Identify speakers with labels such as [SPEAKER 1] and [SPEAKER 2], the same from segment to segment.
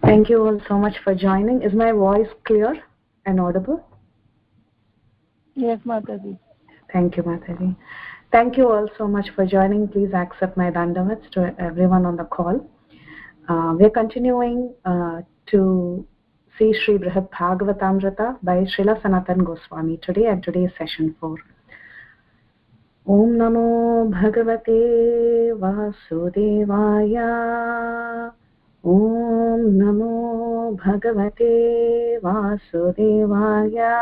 [SPEAKER 1] Thank you all so much for joining. Is my voice clear and audible?
[SPEAKER 2] Yes, Mataji.
[SPEAKER 1] Thank you, Mataji. Thank you all so much for joining. Please accept my dandavats to everyone on the call. We're continuing to see Sri Brihad Bhagavatamrita by Srila Sanatan Goswami today, and today is session 4. Om Namo Bhagavate Vasudevaya. Om Namo Bhagavate Vasudevaya.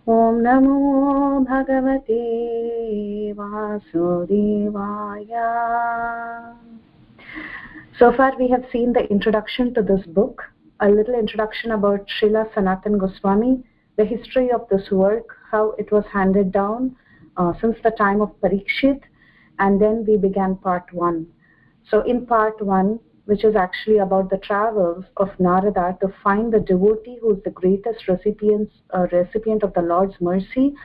[SPEAKER 1] Om Namo Bhagavate Vasudevaya. So far we have seen the introduction to this book, a little introduction about Srila Sanatan Goswami, the history of this work, how it was handed down since the time of Parikshit, and then we began part 1. So in part 1, which is actually about the travels of Narada to find the devotee who is the greatest recipient of the Lord's mercy,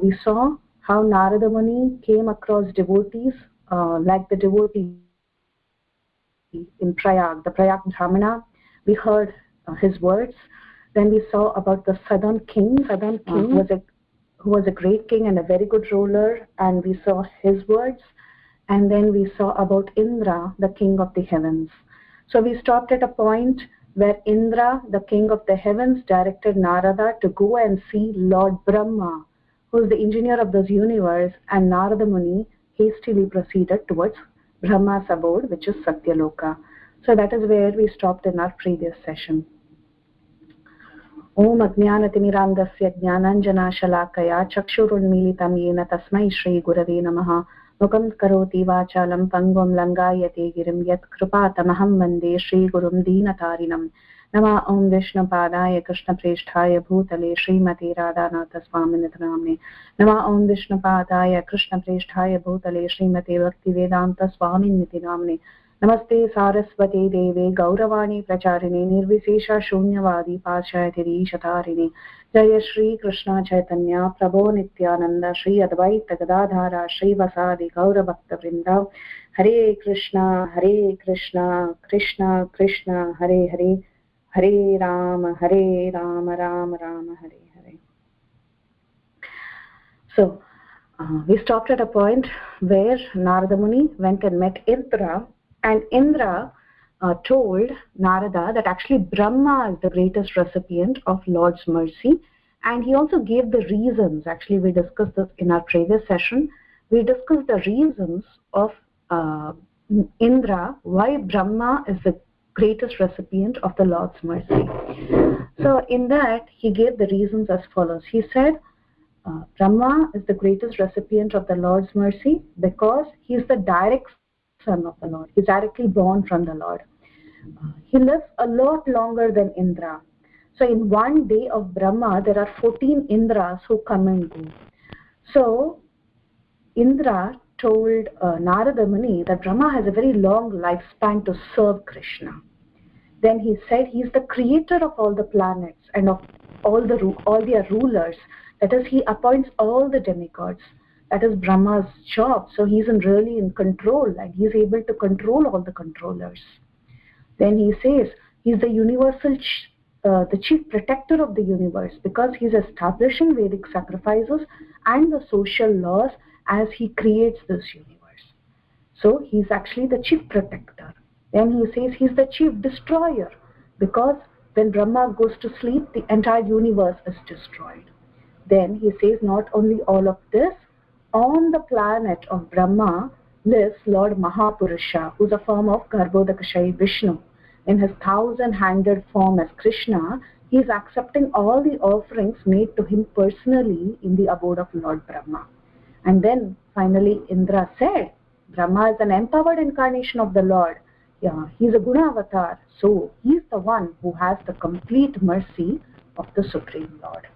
[SPEAKER 1] we saw how Narada Muni came across devotees like the devotee in Prayag, the Prayag Brahmana. We heard his words. Then we saw about the Southern King, who was a great king and a very good ruler, and we saw his words. And then we saw about Indra, the king of the heavens. So we stopped at a point where Indra, the king of the heavens, directed Narada to go and see Lord Brahma, who is the engineer of this universe, and Narada Muni hastily proceeded towards Brahma's abode, which is Satyaloka. So that is where we stopped in our previous session. Om Ajnanatimirandasya Jnananjanashalakaya Chakshurunmilitam Yena Tasmai Shri Gurave Namaha Mukam Karoti Vachalam Pangum Langayate Girim Yat Krupatamaham Vande Shri Gurum Deenatarinam Nama Om Vishnu Padaya Krishna Preshthaya Bhutale Srimati Radhanatha Swaminatha Namne Nama Om Vishnu Padaya Krishna Preshthaya Bhutale Srimati Bhakti Vedanta Swaminatha Namne Namaste Saraswati Deve Gauravani Pracharine Nirvisesha Shunyavadi Pashayatiri Shatarine Jaya Shri Krishna Chaitanya Prabhu Nityananda Shri Advaita Gadadhara Shri Vasadi Gauravakta Vrinda Hare Krishna Krishna Krishna Hare Hare Hare Rama Rama Rama Hare Hare. So we stopped at a point where Narada Muni went and met Indra, and Indra told Narada that actually Brahma is the greatest recipient of Lord's mercy, and he also gave the reasons. Actually, we discussed this in our previous session. We discussed the reasons of Indra, why Brahma is the greatest recipient of the Lord's mercy. So in that, he gave the reasons as follows. He said, Brahma is the greatest recipient of the Lord's mercy because he is the direct son of the Lord. He is directly born from the Lord. He lives a lot longer than Indra. So in one day of Brahma, there are 14 Indras who come and go. So Indra told Narada Muni that Brahma has a very long lifespan to serve Krishna. Then he said he is the creator of all the planets and of all their rulers. That is, he appoints all the demigods. That is Brahma's job. So he isn't really in control, and he is able to control all the controllers. Then he says he is the universal, the chief protector of the universe, because he is establishing Vedic sacrifices and the social laws as he creates this universe. So he is actually the chief protector. Then he says he is the chief destroyer, because when Brahma goes to sleep, the entire universe is destroyed. Then he says not only all of this, on the planet of Brahma lives Lord Mahapurusha, who is a form of Garbhodakashayi Vishnu. In his 1,000-handed form as Krishna, he is accepting all the offerings made to him personally in the abode of Lord Brahma. And then finally Indra said, Brahma is an empowered incarnation of the Lord. Yeah, he is a Guna avatar. So he is the one who has the complete mercy of the Supreme Lord.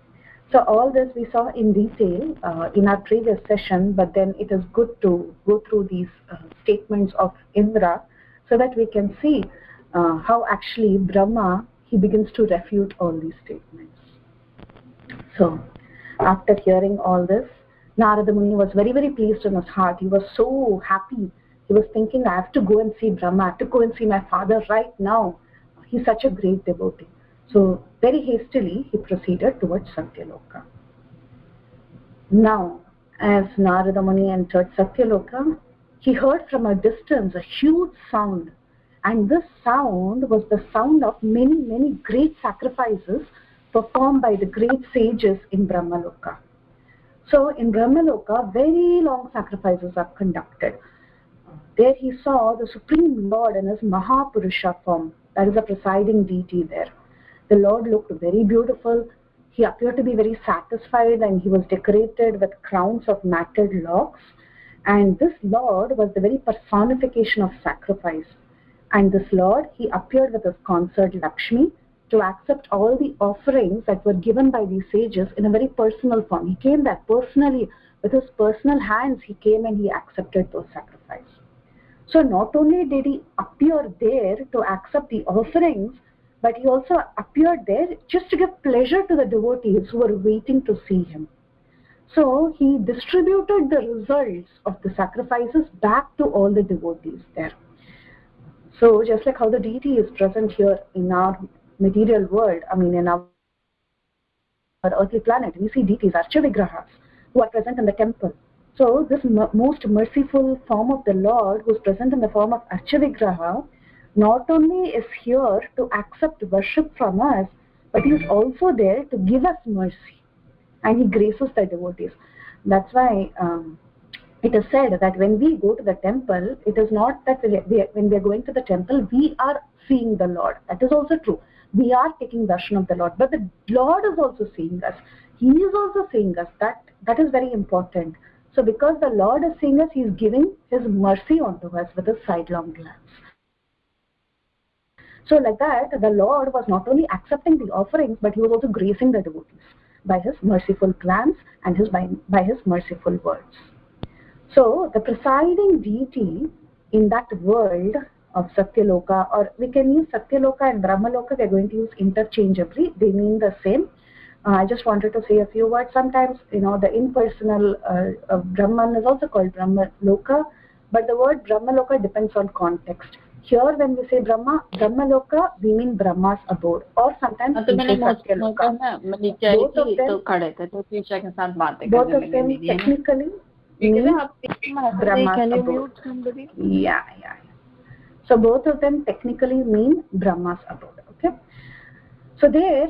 [SPEAKER 1] So all this we saw in detail in our previous session, but then it is good to go through these statements of Indra so that we can see how actually Brahma, he begins to refute all these statements. So after hearing all this, Narada Muni was very, very pleased in his heart. He was so happy. He was thinking, I have to go and see Brahma. I have to go and see my father right now. he's such a great devotee. So very hastily he proceeded towards Satyaloka. Now, as Narada Muni entered Satyaloka, he heard from a distance a huge sound, and this sound was the sound of many, many great sacrifices performed by the great sages in Brahmaloka. So in Brahmaloka, very long sacrifices are conducted. There he saw the Supreme Lord in his Mahapurusha form, that is a presiding deity there. The Lord looked very beautiful. He appeared to be very satisfied, and he was decorated with crowns of matted locks. And this Lord was the very personification of sacrifice. And this Lord, he appeared with his consort Lakshmi to accept all the offerings that were given by these sages in a very personal form. He came there personally, with his personal hands, he came and he accepted those sacrifices. So not only did he appear there to accept the offerings, but he also appeared there just to give pleasure to the devotees who were waiting to see him. So he distributed the results of the sacrifices back to all the devotees there. So just like how the deity is present here in our material world, in our earthly planet, we see deities, Archavigrahas, who are present in the temple. So this most merciful form of the Lord, who is present in the form of Archavigraha, not only is here to accept worship from us, but he is also there to give us mercy, and he graces the devotees. That's why it is said that when we go to the temple, it is not that when we are going to the temple, we are seeing the Lord. That is also true. We are taking darshan of the Lord, but the Lord is also seeing us. He is also seeing us. That is very important. So because the Lord is seeing us, he is giving his mercy onto us with a sidelong glance. So like that, the Lord was not only accepting the offerings, but he was also gracing the devotees by his merciful glance and by his merciful words. So the presiding deity in that world of Satyaloka, or we can use Satyaloka and Brahmaloka, we are going to use interchangeably. They mean the same. I just wanted to say a few words. Sometimes, the impersonal Brahman is also called Brahmaloka, but the word Brahmaloka depends on context. Here, when we say Brahmaloka, we mean Brahma's abode, or sometimes we say Satyaloka. Both of them technically mean Brahma's abode. Yeah. So both of them technically mean Brahma's abode. Okay. So there,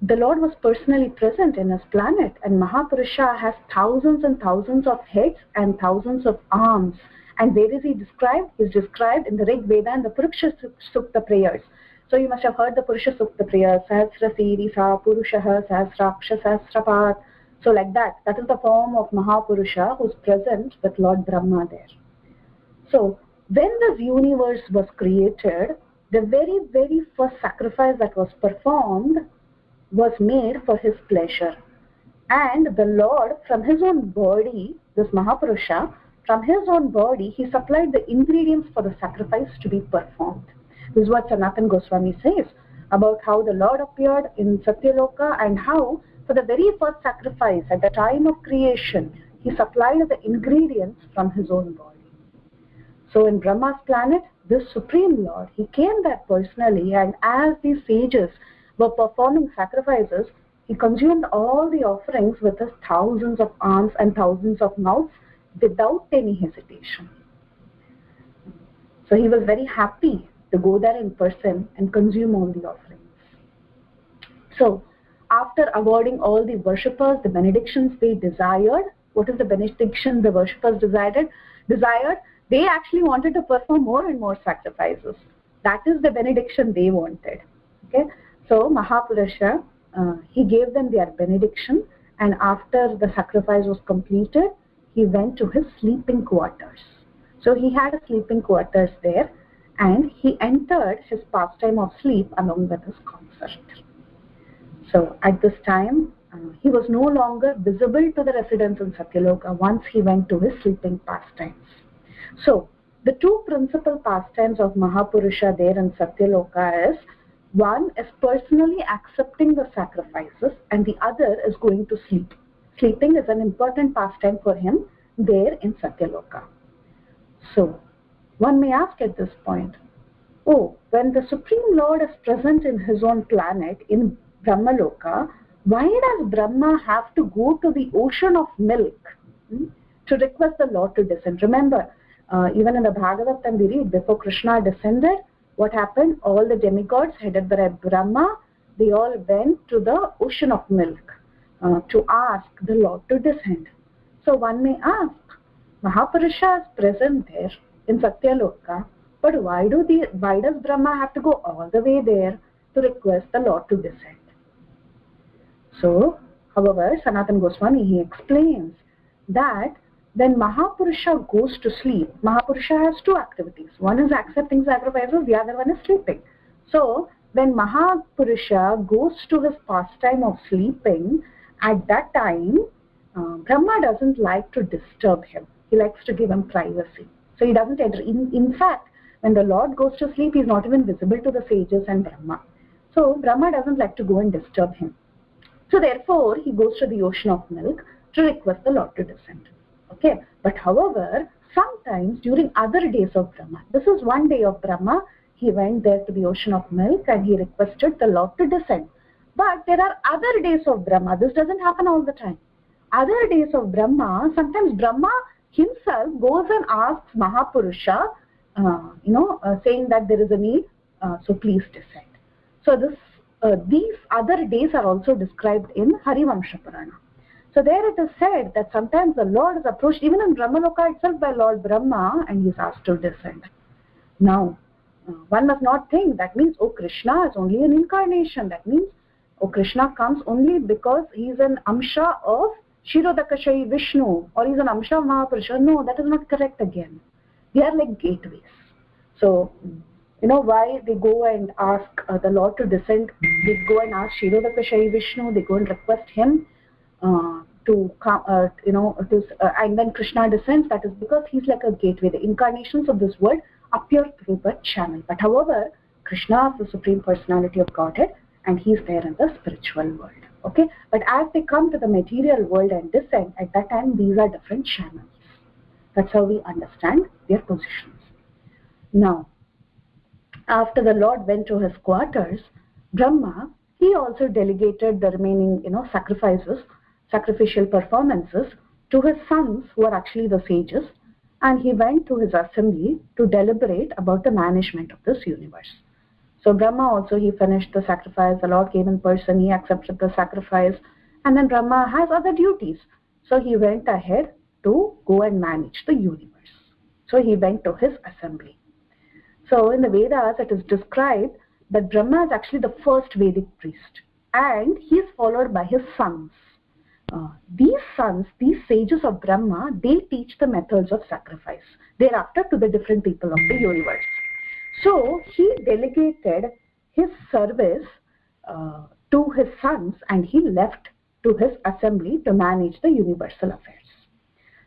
[SPEAKER 1] the Lord was personally present in his planet, and Mahapurusha has thousands and thousands of heads and thousands of arms. And where is he described? He is described in the Rig Veda and the Purusha Sukta prayers. So you must have heard the Purusha Sukta prayers, Sahasra Sirisa, Purushaha, Sahasraksha, Sahasrapat. So like that. That is the form of Mahapurusha who is present with Lord Brahma there. So when this universe was created, the very, very first sacrifice that was performed was made for his pleasure. And the Lord, from his own body, this Mahapurusha, from his own body, he supplied the ingredients for the sacrifice to be performed. This is what Sanatana Goswami says about how the Lord appeared in Satyaloka and how, for the very first sacrifice at the time of creation, he supplied the ingredients from his own body. So in Brahma's planet, this Supreme Lord, he came there personally, and as these sages were performing sacrifices, he consumed all the offerings with his thousands of arms and thousands of mouths without any hesitation. So he was very happy to go there in person and consume all the offerings. So after awarding all the worshippers the benedictions they desired, what is the benediction the worshippers desired? They actually wanted to perform more and more sacrifices. That is the benediction they wanted. Okay. So Mahapurusha, he gave them their benediction, and after the sacrifice was completed, he went to his sleeping quarters. So he had a sleeping quarters there, and he entered his pastime of sleep along with his consort. So at this time, he was no longer visible to the residents in Satyaloka once he went to his sleeping pastimes. So the two principal pastimes of Mahapurusha there in Satyaloka is, one is personally accepting the sacrifices, and the other is going to sleep. Sleeping is an important pastime for him there in Satyaloka. So one may ask at this point, the when the Supreme Lord is present in his own planet, in Brahmaloka, why does Brahma have to go to the ocean of milk to request the Lord to descend? Remember, even in the Bhagavatam we read, before Krishna descended, what happened? All the demigods headed by Brahma, they all went to the ocean of milk to ask the Lord to descend. So one may ask, Mahapurusha is present there in Satyaloka, but why does Brahma have to go all the way there to request the Lord to descend? So, however, Sanatana Goswami, he explains that when Mahapurusha goes to sleep, Mahapurusha has two activities. One is accepting sacrifices, the other one is sleeping. So, when Mahapurusha goes to his pastime of sleeping, at that time, Brahma doesn't like to disturb him. He likes to give him privacy. So he doesn't enter. In fact, when the Lord goes to sleep, he is not even visible to the sages and Brahma. So Brahma doesn't like to go and disturb him. So therefore, he goes to the ocean of milk to request the Lord to descend. Okay. But however, sometimes during other days of Brahma, this is one day of Brahma, he went there to the ocean of milk and he requested the Lord to descend. But there are other days of Brahma. This doesn't happen all the time. Other days of Brahma, sometimes Brahma himself goes and asks Mahapurusha, saying that there is a need, so please descend. So these other days are also described in Harivamsha Purana. So there it is said that sometimes the Lord is approached even in Brahmaloka itself by Lord Brahma and he is asked to descend. Now, one must not think that means, oh, Krishna is only an incarnation. That means, oh, Krishna comes only because he is an Amsha of Kshirodakashayi Vishnu or he is an Amsha of Mahapurusha. No, that is not correct again. They are like gateways. So, why they go and ask the Lord to descend, they go and ask Kshirodakashayi Vishnu, they go and request him to come, and then Krishna descends. That is because he's like a gateway. The incarnations of this world appear through the channel. But however, Krishna is the Supreme Personality of Godhead and he's there in the spiritual world. Okay, but as they come to the material world and descend, at that time these are different channels. That's how we understand their positions. Now, after the Lord went to his quarters, Brahma, he also delegated the remaining, sacrificial performances to his sons who are actually the sages, and he went to his assembly to deliberate about the management of this universe. So Brahma also, he finished the sacrifice, the Lord came in person, he accepted the sacrifice, and then Brahma has other duties. So he went ahead to go and manage the universe. So he went to his assembly. So in the Vedas, it is described that Brahma is actually the first Vedic priest, and he is followed by his sons. These sons, these sages of Brahma, they teach the methods of sacrifice thereafter to the different people of the universe. So he delegated his service to his sons and he left to his assembly to manage the universal affairs.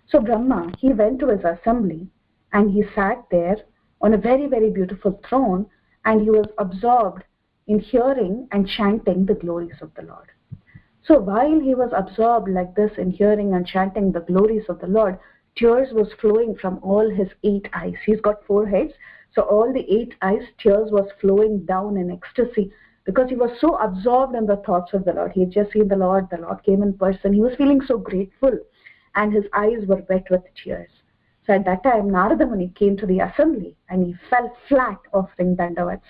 [SPEAKER 1] So Brahma, he went to his assembly and he sat there on a very, very beautiful throne and he was absorbed in hearing and chanting the glories of the Lord. So while he was absorbed like this in hearing and chanting the glories of the Lord, tears was flowing from all his 8 eyes. He's got 4 heads. So all the 8 eyes, tears was flowing down in ecstasy because he was so absorbed in the thoughts of the Lord. He had just seen the Lord came in person. He was feeling so grateful and his eyes were wet with tears. So at that time, Narada Muni came to the assembly and he fell flat offering dandavats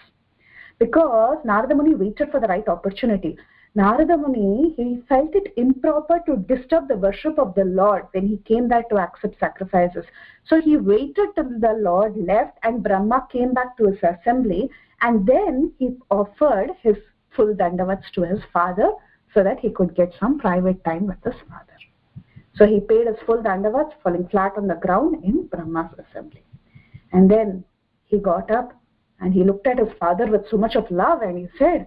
[SPEAKER 1] because Narada Muni waited for the right opportunity. Narada Muni, he felt it improper to disturb the worship of the Lord when he came there to accept sacrifices. So he waited till the Lord left and Brahma came back to his assembly and then he offered his full dandavats to his father so that he could get some private time with his father. So he paid his full dandavats, falling flat on the ground in Brahma's assembly. And then he got up and he looked at his father with so much of love and he said,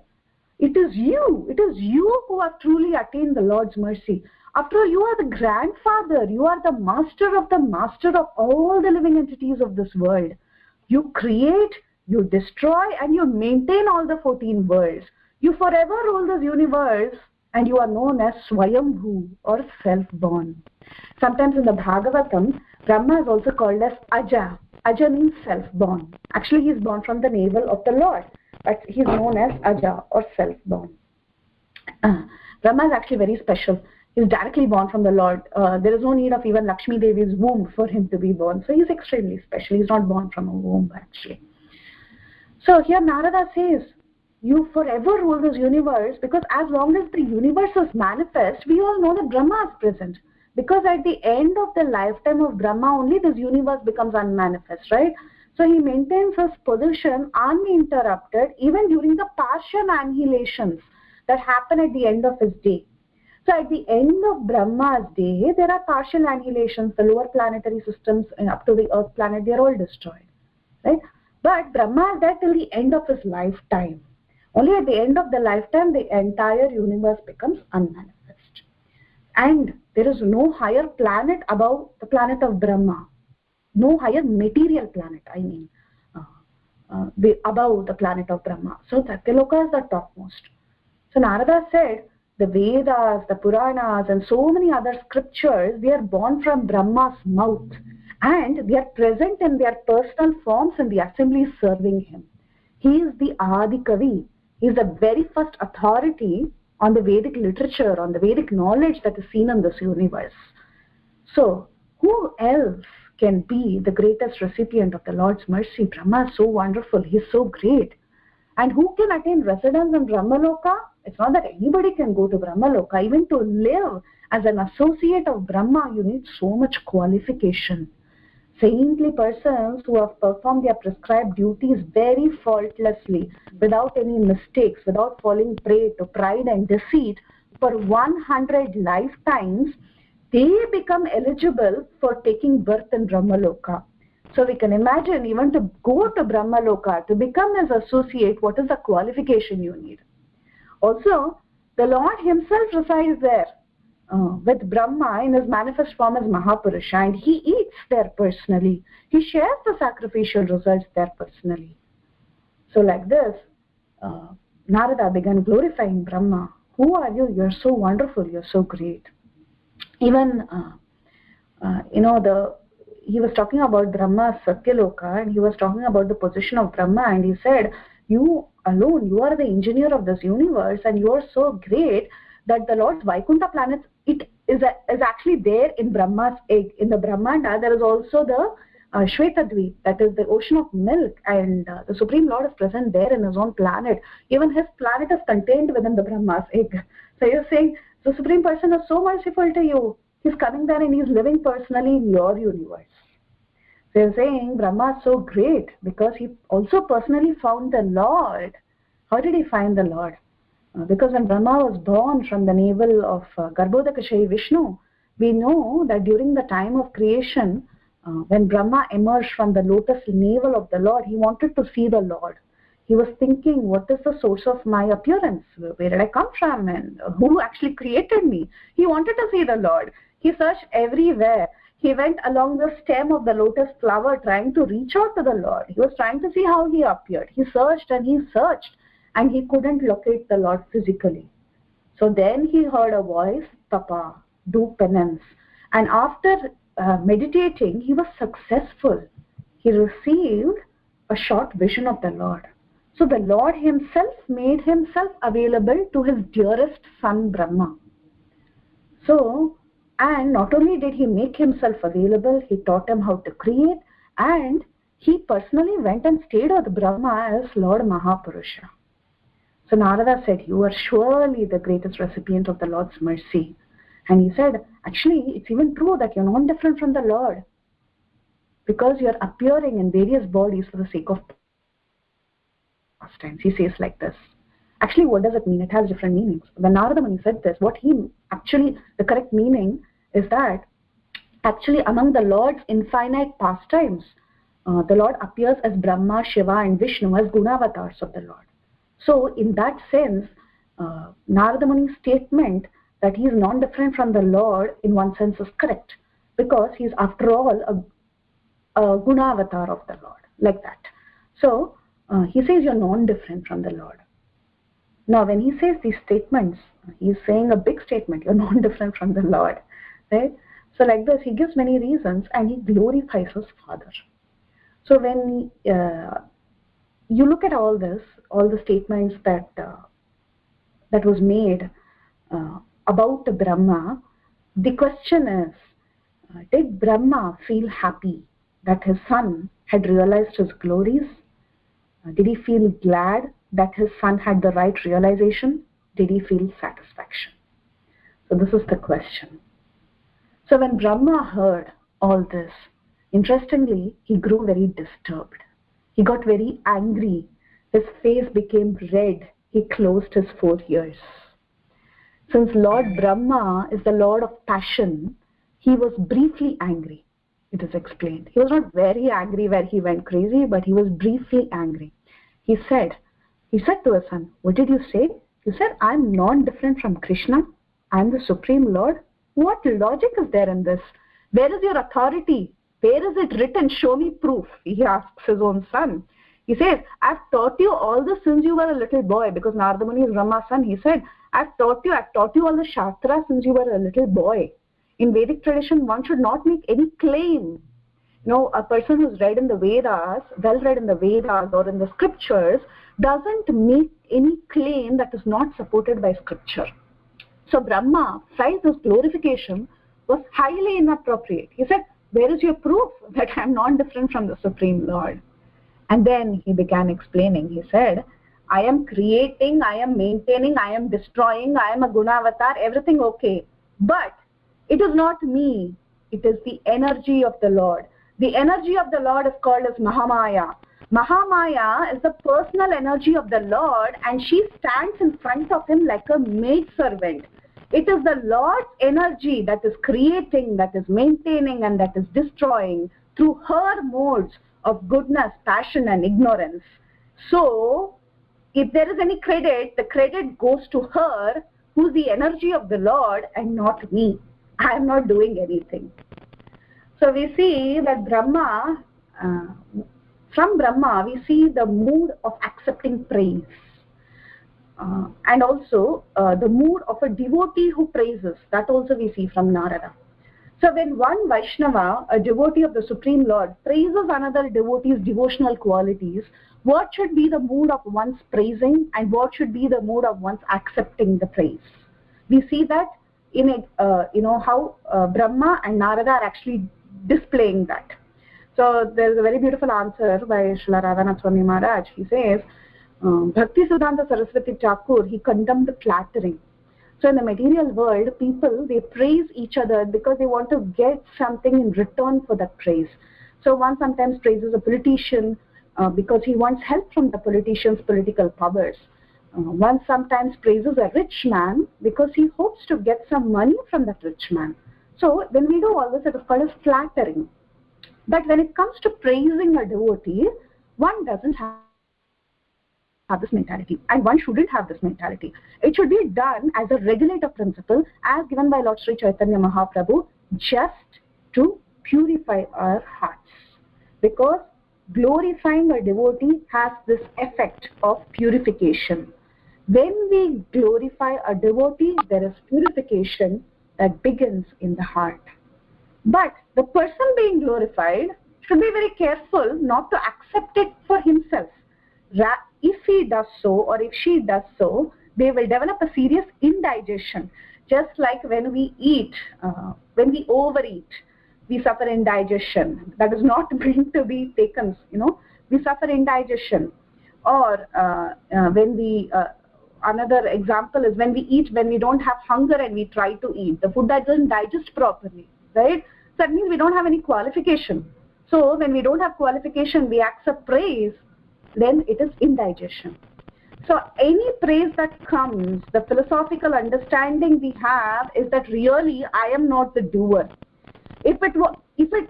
[SPEAKER 1] it is you who have truly attained the Lord's mercy. After all, you are the grandfather, you are the master of all the living entities of this world. You create, you destroy, and you maintain all the 14 worlds. You forever rule this universe, and you are known as Swayambhu or self-born. Sometimes in the Bhagavatam, Brahma is also called as Aja. Aja means self-born. Actually, he is born from the navel of the Lord, but he is known as Aja or self-born. Brahma is actually very special. He is directly born from the Lord. There is no need of even Lakshmi Devi's womb for him to be born. So he is extremely special. He is not born from a womb actually. So here Narada says, you forever rule this universe, because as long as the universe is manifest, we all know that Brahma is present. Because at the end of the lifetime of Brahma, only this universe becomes unmanifest, right? So he maintains his position uninterrupted even during the partial annihilations that happen at the end of his day. So at the end of Brahma's day, there are partial annihilations. The lower planetary systems up to the Earth planet, they are all destroyed, right? But Brahma is there till the end of his lifetime. Only at the end of the lifetime, the entire universe becomes unmanifest. And there is no higher planet above the planet of Brahma. No higher material planet, I mean, above the planet of Brahma. So Satyaloka is the topmost. So Narada said, the Vedas, the Puranas, and so many other scriptures, they are born from Brahma's mouth. And they are present in their personal forms in the assemblies serving him. He is the Adi Kavi. He is the very first authority on the Vedic literature, on the Vedic knowledge that is seen in this universe. So, who else can be the greatest recipient of the Lord's mercy? Brahma is so wonderful. He is so great. And who can attain residence in Brahmaloka? It's not that anybody can go to Brahmaloka. Even to live as an associate of Brahma, you need so much qualification. Saintly persons who have performed their prescribed duties very faultlessly, without any mistakes, without falling prey to pride and deceit, for 100 lifetimes, they become eligible for taking birth in Brahmaloka. So we can imagine, even to go to Brahmaloka, to become his associate, what is the qualification you need? Also, the Lord himself resides there with Brahma in his manifest form as Mahapurusha, and he eats there personally. He shares the sacrificial results there personally. So like this, Narada began glorifying Brahma. Who are you? You're so wonderful. You're so great. Even, he was talking about Brahma's Satyaloka, and he was talking about the position of Brahma, and he said, you alone, you are the engineer of this universe, and you are so great that the Lord's Vaikuntha planet, it is actually there in Brahma's egg. In the Brahmanda, there is also the Shvetadvip, that is the ocean of milk, and the Supreme Lord is present there in his own planet. Even his planet is contained within the Brahma's egg. So you're saying, the Supreme Person is so merciful to you. He's coming there and he's living personally in your universe. So you're saying Brahma is so great because he also personally found the Lord. How did he find the Lord? Because when Brahma was born from the navel of Garbhodakashayi Vishnu, we know that during the time of creation, when Brahma emerged from the lotus navel of the Lord, he wanted to see the Lord. He was thinking, what is the source of my appearance? Where did I come from? And who actually created me? He wanted to see the Lord. He searched everywhere. He went along the stem of the lotus flower trying to reach out to the Lord. He was trying to see how he appeared. He searched and he searched, and he couldn't locate the Lord physically. So then he heard a voice, Tapa, do penance. And after meditating, he was successful. He received a short vision of the Lord. So the Lord himself made himself available to his dearest son Brahma. So, and not only did he make himself available, he taught him how to create, and he personally went and stayed with Brahma as Lord Mahapurusha. So Narada said, you are surely the greatest recipient of the Lord's mercy. And he said, actually, it's even true that you're not different from the Lord, because you're appearing in various bodies for the sake of pastimes. He says like this. Actually, what does it mean? It has different meanings. When Narada Muni said this, the correct meaning is that actually among the Lord's infinite pastimes, the Lord appears as Brahma, Shiva and Vishnu as Gunavatars of the Lord. So in that sense, Narada Muni's statement that he is non-different from the Lord in one sense is correct, because he is after all a Gunavatar of the Lord, like that. So he says you're non-different from the Lord. Now when he says these statements, he's saying a big statement, you're non-different from the Lord, right? So like this, he gives many reasons and he glorifies his Father. So when you look at all this, all the statements that was made about the Brahma, the question is, did Brahma feel happy that his son had realized his glories? Did he feel glad that his son had the right realization? Did he feel satisfaction? So this is the question. So when Brahma heard all this, interestingly, he grew very disturbed. He got very angry. His face became red. He closed his 4 ears. Since Lord Brahma is the Lord of passion, he was briefly angry. It is explained. He was not very angry where he went crazy, but he was briefly angry. He said to his son, what did you say? You said, I'm not different from Krishna. I'm the Supreme Lord. What logic is there in this? Where is your authority? Where is it written? Show me proof. He asks his own son. He says, I've taught you all this since you were a little boy, because Narada Muni is Brahma's son. He said, I've taught you all the Shastras since you were a little boy. In Vedic tradition, one should not make any claim. You know, a person who's read in the Vedas, well read in the Vedas or in the scriptures, doesn't make any claim that is not supported by scripture. So Brahma felt this glorification was highly inappropriate. He said, where is your proof that I am not different from the Supreme Lord? And then he began explaining. He said, I am creating, I am maintaining, I am destroying, I am a Gunavatar, everything okay. But it is not me. It is the energy of the Lord. The energy of the Lord is called as Mahamaya. Mahamaya is the personal energy of the Lord, and she stands in front of him like a maidservant. It is the Lord's energy that is creating, that is maintaining, and that is destroying through her modes of goodness, passion, and ignorance. So, if there is any credit, the credit goes to her, who's the energy of the Lord, and not me. I am not doing anything. So we see that Brahma, from Brahma, we see the mood of accepting praise. And also the mood of a devotee who praises. That also we see from Narada. So when one Vaishnava, a devotee of the Supreme Lord, praises another devotee's devotional qualities, what should be the mood of one's praising and what should be the mood of one's accepting the praise? We see that in it, how Brahma and Narada are actually displaying that. So there is a very beautiful answer by Srila Radhanath Swami Maharaj. He says, Bhakti Siddhanta Saraswati Thakur, he condemned flattering. So in the material world, people, they praise each other because they want to get something in return for that praise. So one sometimes praises a politician because he wants help from the politician's political powers. One sometimes praises a rich man because he hopes to get some money from that rich man. So when we do all this, it is called as flattering. But when it comes to praising a devotee, one doesn't have this mentality, and one shouldn't have this mentality. It should be done as a regulator principle as given by Lord Sri Chaitanya Mahaprabhu, just to purify our hearts. Because glorifying a devotee has this effect of purification. When we glorify a devotee, there is purification that begins in the heart. But the person being glorified should be very careful not to accept it for himself. If he does so, or if she does so, they will develop a serious indigestion. Just like when we eat, when we overeat, we suffer indigestion. That is not meant to be taken, we suffer indigestion. Or when we, another example is when we eat, when we don't have hunger and we try to eat, the food that doesn't digest properly, right? So that means we don't have any qualification. So when we don't have qualification, we accept praise, then it is indigestion. So any praise that comes, the philosophical understanding we have is that really I am not the doer. If it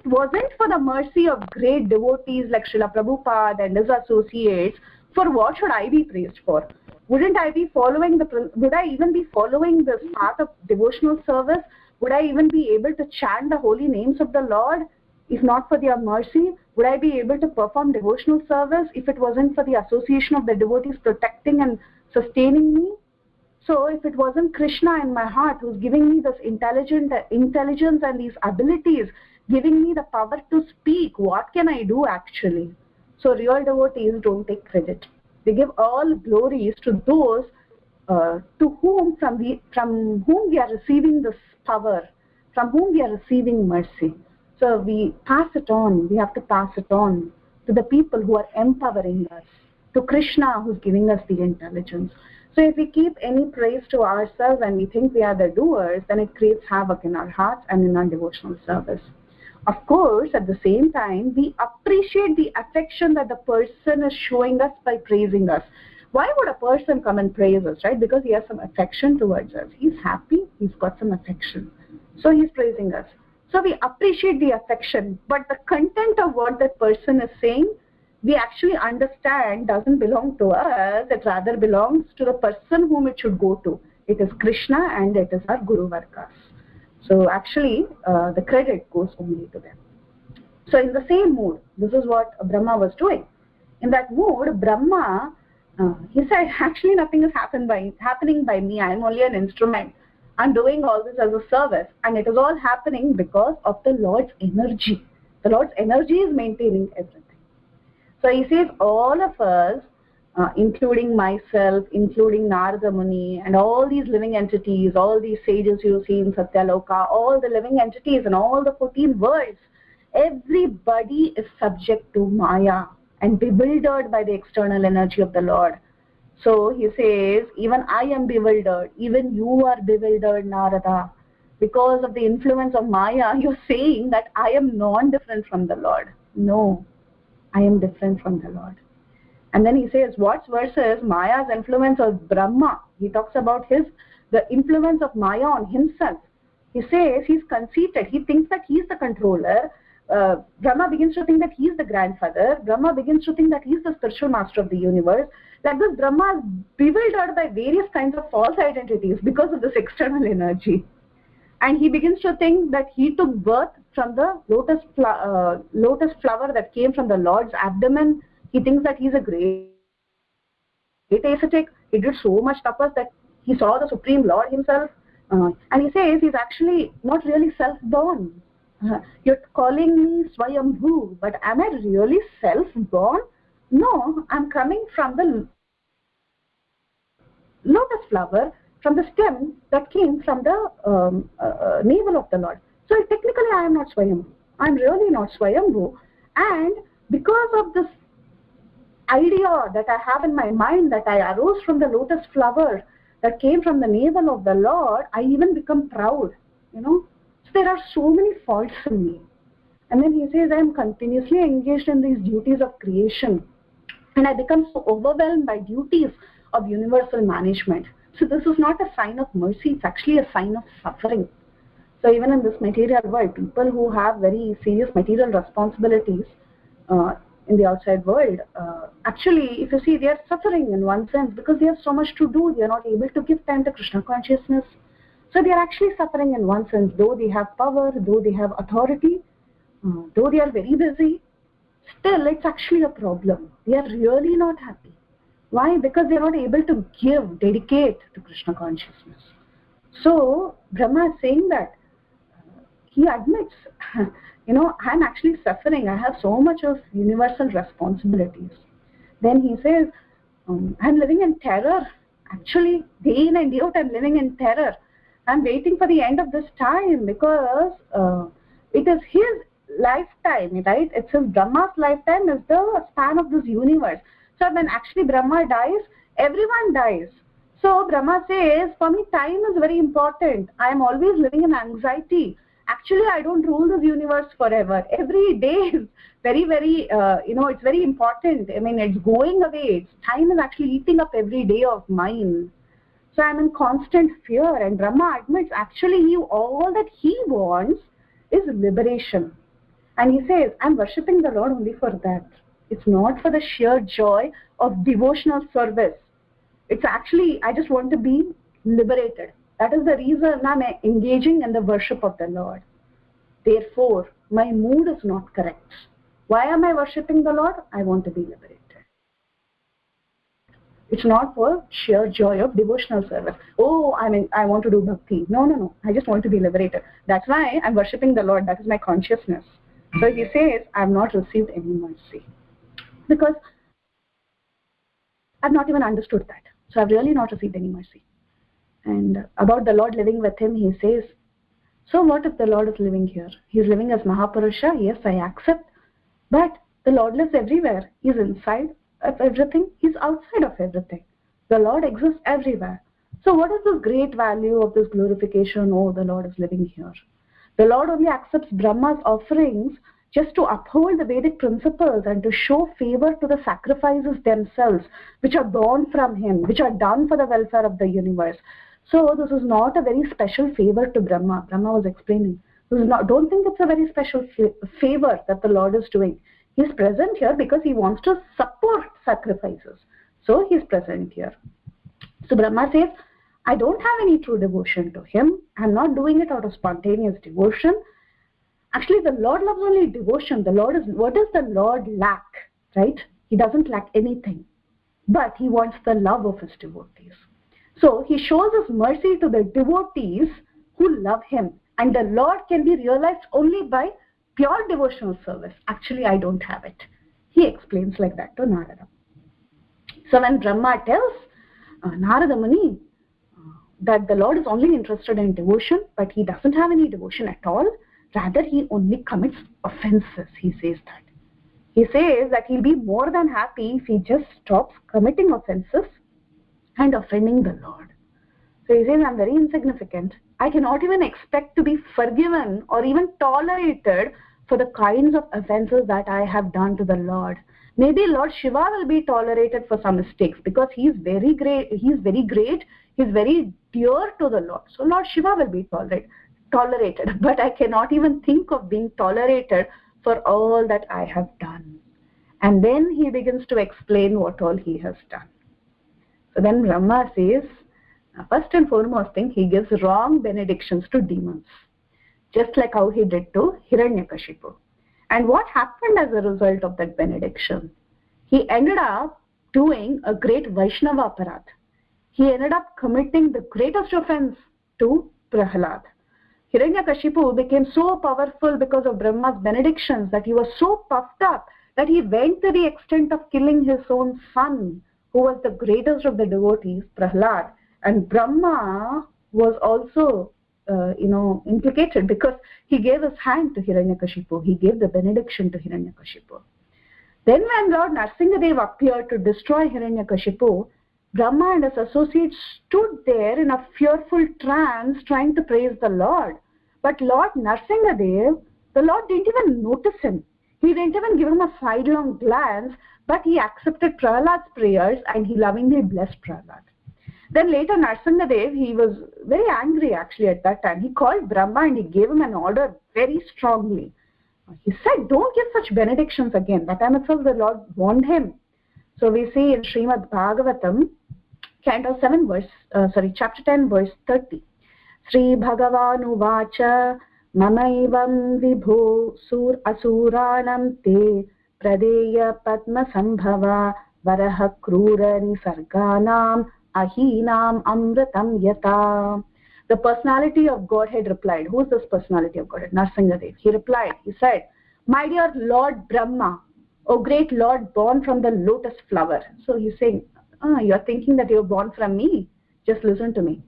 [SPEAKER 1] wasn't for the mercy of great devotees like Srila Prabhupada and his associates, for what should I be praised for? Wouldn't I be following would I even be following this path of devotional service? Would I even be able to chant the holy names of the Lord? If not for their mercy, would I be able to perform devotional service if it wasn't for the association of the devotees protecting and sustaining me? So if it wasn't Krishna in my heart who's giving me this intelligence and these abilities, giving me the power to speak. What can I do actually? So real devotees don't take credit. They give all glories to those to whom from whom we are receiving this power, from whom we are receiving mercy. So we pass it on. We have to pass it on to the people who are empowering us, to Krishna who's giving us the intelligence. So if we keep any praise to ourselves and we think we are the doers, then it creates havoc in our hearts and in our devotional service. Of course, at the same time, we appreciate the affection that the person is showing us by praising us. Why would a person come and praise us, right? Because he has some affection towards us. He's happy, he's got some affection. So he's praising us. So we appreciate the affection, but the content of what that person is saying, we actually understand doesn't belong to us. It rather belongs to the person whom it should go to. It is Krishna and it is our Guru Vargas. So actually, the credit goes only to them. So in the same mood, this is what Brahma was doing. In that mood, Brahma, he said, actually nothing is happening by me. I am only an instrument. I'm doing all this as a service. And it is all happening because of the Lord's energy. The Lord's energy is maintaining everything. So he says all of us, including myself, including Narada Muni, and all these living entities, all these sages you see in Satyaloka, all the living entities and all the 14 worlds, everybody is subject to Maya and bewildered by the external energy of the Lord. So he says, even I am bewildered, even you are bewildered, Narada. Because of the influence of Maya, you're saying that I am non-different from the Lord. No, I am different from the Lord. And then he says, what's worse is Maya's influence on Brahma. He talks about the influence of Maya on himself. He says he's conceited. He thinks that he's the controller. Brahma begins to think that he's the grandfather. Brahma begins to think that he's the spiritual master of the universe. Like this, Brahma is bewildered by various kinds of false identities because of this external energy. And he begins to think that he took birth from the lotus flower that came from the Lord's abdomen. He thinks that he's a great ascetic. He did so much tapas that he saw the Supreme Lord himself. And he says he's actually not really self-born. You're calling me Swayambhu, but am I really self-born? No, I'm coming from the lotus flower, from the stem that came from the navel of the Lord. So technically I am not Swayambhu. I'm really not Swayambhu. And because of this idea that I have in my mind that I arose from the lotus flower that came from the navel of the Lord, I even become proud, So there are so many faults in me. And then he says, I am continuously engaged in these duties of creation. And I become so overwhelmed by duties of universal management. So this is not a sign of mercy, it's actually a sign of suffering. So even in this material world, people who have very serious material responsibilities in the outside world, actually, if you see, they are suffering in one sense because they have so much to do. They are not able to give time to Krishna consciousness. So they are actually suffering in one sense, though they have power, though they have authority, though they are very busy. Still, it's actually a problem. They are really not happy. Why? Because they are not able to dedicate to Krishna consciousness. So Brahma is saying that he admits, I'm actually suffering. I have so much of universal responsibilities. Then he says, I'm living in terror. Actually, day in and day out, I'm living in terror. I'm waiting for the end of this time because it is his lifetime, right? It's his Brahma's lifetime is the span of this universe. So when actually Brahma dies, everyone dies. So Brahma says, for me, time is very important. I am always living in anxiety. Actually, I don't rule this universe forever. Every day is very, very, it's very important. I mean, it's going away. Time is actually eating up every day of mine. So I'm in constant fear. And Brahma admits, actually, all that he wants is liberation. And he says, I'm worshipping the Lord only for that. It's not for the sheer joy of devotional service. It's actually, I just want to be liberated. That is the reason I'm engaging in the worship of the Lord. Therefore, my mood is not correct. Why am I worshipping the Lord? I want to be liberated. It's not for sheer joy of devotional service. Oh, I want to do bhakti. No. I just want to be liberated. That's why I'm worshipping the Lord. That is my consciousness. So he says, I have not received any mercy. Because I've not even understood that. So I've really not received any mercy. And about the Lord living with him, he says, so what if the Lord is living here? He's living as Mahapurusha. Yes, I accept. But the Lord lives everywhere. He's inside of everything. He's outside of everything. The Lord exists everywhere. So what is the great value of this glorification? Oh, the Lord is living here. The Lord only accepts Brahma's offerings just to uphold the Vedic principles and to show favor to the sacrifices themselves, which are born from him, which are done for the welfare of the universe. So this is not a very special favor to Brahma. Brahma was explaining. Don't think it's a very special favor that the Lord is doing. He's present here because he wants to support sacrifices. So he's present here. So Brahma says, I don't have any true devotion to him. I'm not doing it out of spontaneous devotion. Actually, the Lord loves only devotion. What does the Lord lack? Right? He doesn't lack anything. But he wants the love of his devotees. So he shows his mercy to the devotees who love him. And the Lord can be realized only by pure devotional service. Actually, I don't have it. He explains like that to Narada. So when Brahma tells Narada Muni that the Lord is only interested in devotion, but he doesn't have any devotion at all, rather he only commits offenses, he says that. He says that he'll be more than happy if he just stops committing offenses and offending the Lord. So he says, I'm very insignificant. I cannot even expect to be forgiven or even tolerated for the kinds of offenses that I have done to the Lord. Maybe Lord Shiva will be tolerated for some mistakes because he is very great. He's very dear to the Lord. So Lord Shiva will be tolerated. But I cannot even think of being tolerated for all that I have done. And then he begins to explain what all he has done. So then Brahma says, first and foremost thing, he gives wrong benedictions to demons, just like how he did to Hiranyakashipu. And what happened as a result of that benediction? He ended up doing a great Vaishnava aparadh. He ended up committing the greatest offense to Prahlad. Hiranyakashipu became so powerful because of Brahma's benedictions that he was so puffed up that he went to the extent of killing his own son, who was the greatest of the devotees, Prahlad. And Brahma was also, implicated because he gave his hand to Hiranyakashipu. He gave the benediction to Hiranyakashipu. Then when Lord Narsingadev appeared to destroy Hiranyakashipu, Brahma and his associates stood there in a fearful trance trying to praise the Lord. But Lord Narsingadev, the Lord didn't even notice him. He didn't even give him a sidelong glance, but he accepted Prahlad's prayers and he lovingly blessed Prahlad. Then later Narsingadev, he was very angry actually at that time. He called Brahma and he gave him an order very strongly. He said, don't give such benedictions again. That time itself the Lord warned him. So we see in Srimad Bhagavatam, chapter 10, verse 30. Sri Bhagavan Uvacha Mamaivam Vibho Sur Asuranam Te Pradeya Padma Sambhava Varaha Krura Nisarganam Ahinam Amratam Yata. The personality of Godhead replied. Who is this personality of Godhead? Narsingadev. He replied, he said, my dear Lord Brahma, O great Lord born from the lotus flower. So he's saying, you are thinking that you are born from me? Just listen to me.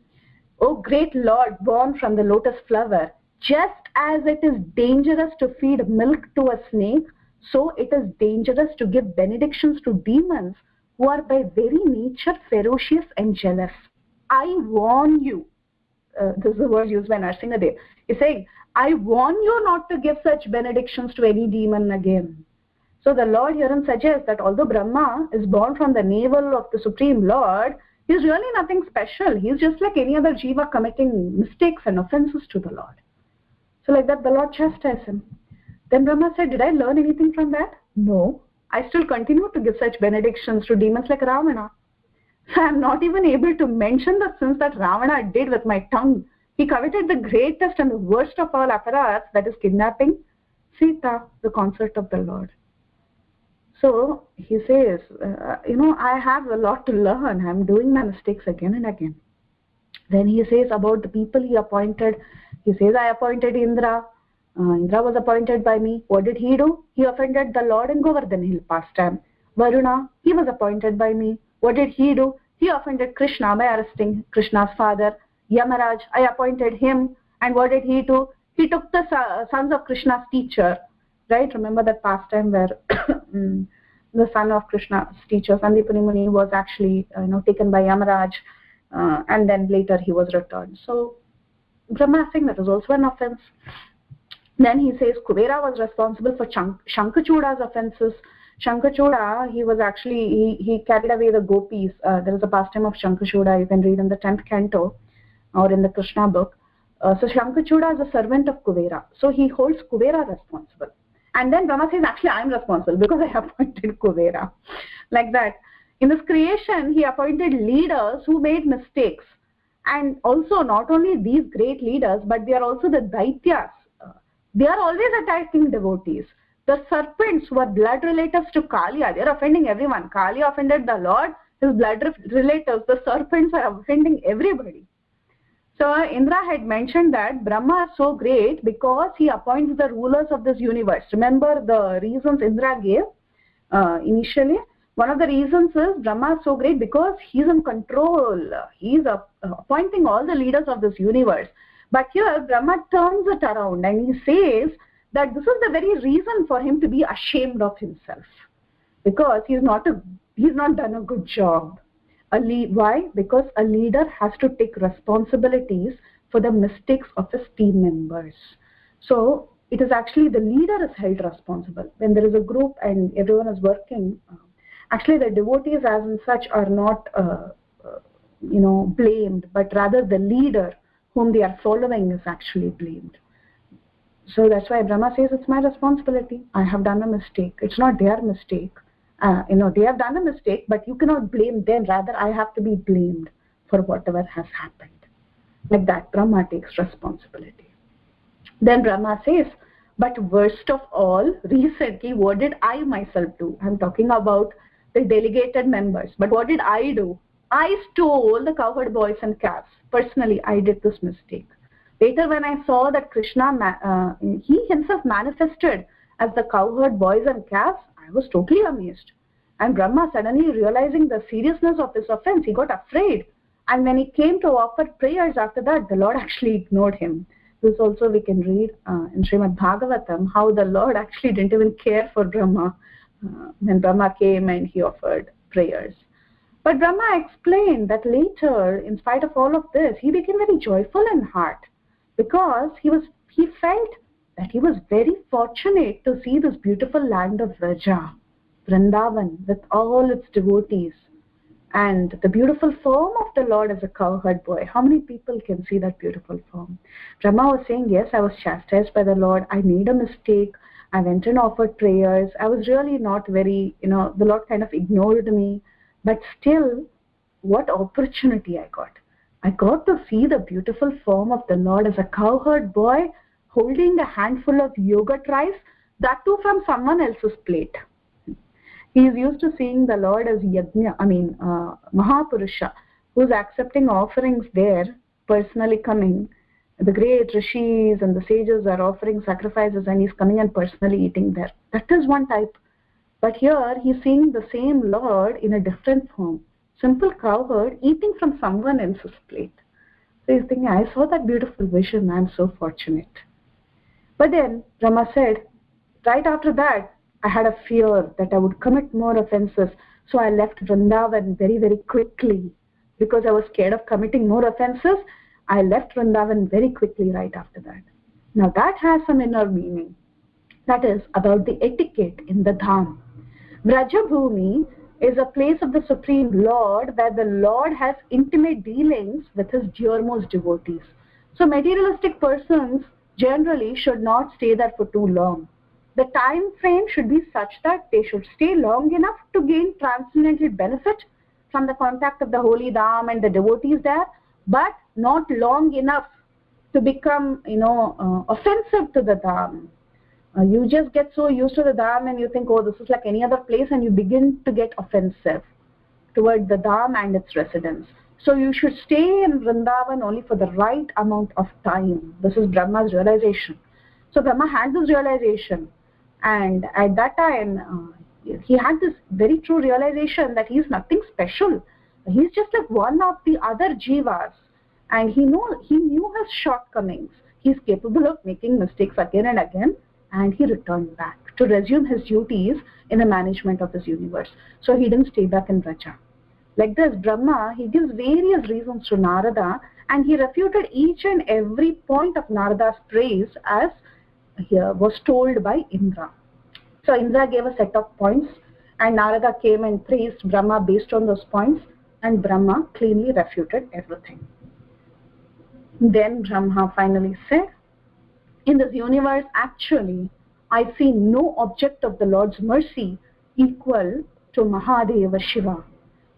[SPEAKER 1] O great Lord born from the lotus flower, just as it is dangerous to feed milk to a snake, so it is dangerous to give benedictions to demons who are by very nature ferocious and jealous. I warn you. This is the word used by Narsingadev. He's saying, I warn you not to give such benedictions to any demon again. So the Lord herein suggests that although Brahma is born from the navel of the Supreme Lord, he is really nothing special. He is just like any other jiva committing mistakes and offenses to the Lord. So like that, the Lord chastised him. Then Brahma said, did I learn anything from that? No. I still continue to give such benedictions to demons like Ravana. So I am not even able to mention the sins that Ravana did with my tongue. He committed the greatest and the worst of all aparadhs, that is kidnapping Sita, the consort of the Lord. So he says, I have a lot to learn. I'm doing my mistakes again and again. Then he says about the people he appointed. He says, I appointed Indra. Indra was appointed by me. What did he do? He offended the Lord in Govardhan Hill pastime. Varuna, he was appointed by me. What did he do? He offended Krishna by arresting Krishna's father. Yamaraj, I appointed him. And what did he do? He took the sons of Krishna's teacher. Right? Remember that pastime where the son of Krishna's teacher, Sandipani Muni, was actually taken by Yamaraj. And then later he was returned. So Brahma is saying that is also an offense. Then he says Kubera was responsible for Shankachuda's offenses. Shankachuda, he was actually, he carried away the gopis. There is a pastime of Shankachuda you can read in the 10th canto or in the Krishna book. So Shankachuda is a servant of Kubera. So he holds Kubera responsible. And then Brahma says, actually I am responsible because I appointed Kubera. Like that. In this creation, he appointed leaders who made mistakes. And also, not only these great leaders, but they are also the Daityas. They are always attacking devotees. The serpents who are blood relatives to Kaliya, they are offending everyone. Kaliya offended the Lord, his blood relatives, the serpents are offending everybody. So Indra had mentioned that Brahma is so great because he appoints the rulers of this universe. Remember the reasons Indra gave initially? One of the reasons is Brahma is so great because he's in control. He's appointing all the leaders of this universe. But here Brahma turns it around and he says that this is the very reason for him to be ashamed of himself, because he's not done a good job. Why? Because a leader has to take responsibilities for the mistakes of his team members. So it is actually the leader is held responsible. When there is a group and everyone is working, actually the devotees as in such are not blamed, but rather the leader whom they are following is actually blamed. So that's why Brahma says it's my responsibility. I have done a mistake. It's not their mistake. They have done a mistake, but you cannot blame them. Rather, I have to be blamed for whatever has happened. Like that, Brahma takes responsibility. Then Brahma says, but worst of all, recently, what did I myself do? I'm talking about the delegated members. But what did I do? I stole the cowherd boys and calves. Personally, I did this mistake. Later, when I saw that Krishna, he himself manifested as the cowherd boys and calves, I was totally amazed. And Brahma, suddenly realizing the seriousness of his offense, he got afraid. And when he came to offer prayers after that, the Lord actually ignored him. This also we can read in Srimad Bhagavatam, how the Lord actually didn't even care for Brahma when Brahma came and he offered prayers. But Brahma explained that later, in spite of all of this, he became very joyful in heart, because he felt that he was very fortunate to see this beautiful land of Vraja, Vrindavan, with all its devotees, and the beautiful form of the Lord as a cowherd boy. How many people can see that beautiful form? Brahma was saying, yes, I was chastised by the Lord. I made a mistake. I went and offered prayers. I was really not very, the Lord kind of ignored me. But still, what opportunity I got. I got to see the beautiful form of the Lord as a cowherd boy holding a handful of yogurt rice, that too from someone else's plate. He is used to seeing the Lord as Yajna, Mahapurusha, who's accepting offerings there, personally coming. The great rishis and the sages are offering sacrifices and he's coming and personally eating there. That is one type. But here he's seeing the same Lord in a different form. Simple cowherd eating from someone else's plate. So he's thinking, I saw that beautiful vision. I'm so fortunate. But then Brahma said, right after that, I had a fear that I would commit more offenses. So I left Vrindavan very, very quickly. Because I was scared of committing more offenses, I left Vrindavan very quickly right after that. Now that has some inner meaning. That is about the etiquette in the Dham. Vrajabhumi is a place of the Supreme Lord where the Lord has intimate dealings with his dearmost devotees. So materialistic persons generally should not stay there for too long. The time frame should be such that they should stay long enough to gain transcendental benefit from the contact of the holy Dham and the devotees there, but not long enough to become, offensive to the Dham. You just get so used to the dham and you think, oh, this is like any other place, and you begin to get offensive toward the dham and its residents. So you should stay in Vrindavan only for the right amount of time. This is Brahma's realization. So Brahma had this realization, and at that time he had this very true realization that he is nothing special. He's just like one of the other jivas, and he knew his shortcomings. He's capable of making mistakes again and again, and he returned back to resume his duties in the management of this universe. So he didn't stay back in Vraja. Like this, Brahma, he gives various reasons to Narada, and he refuted each and every point of Narada's praise as here was told by Indra. So Indra gave a set of points, and Narada came and praised Brahma based on those points, and Brahma cleanly refuted everything. Then Brahma finally said, in this universe, actually, I see no object of the Lord's mercy equal to Mahadeva Shiva.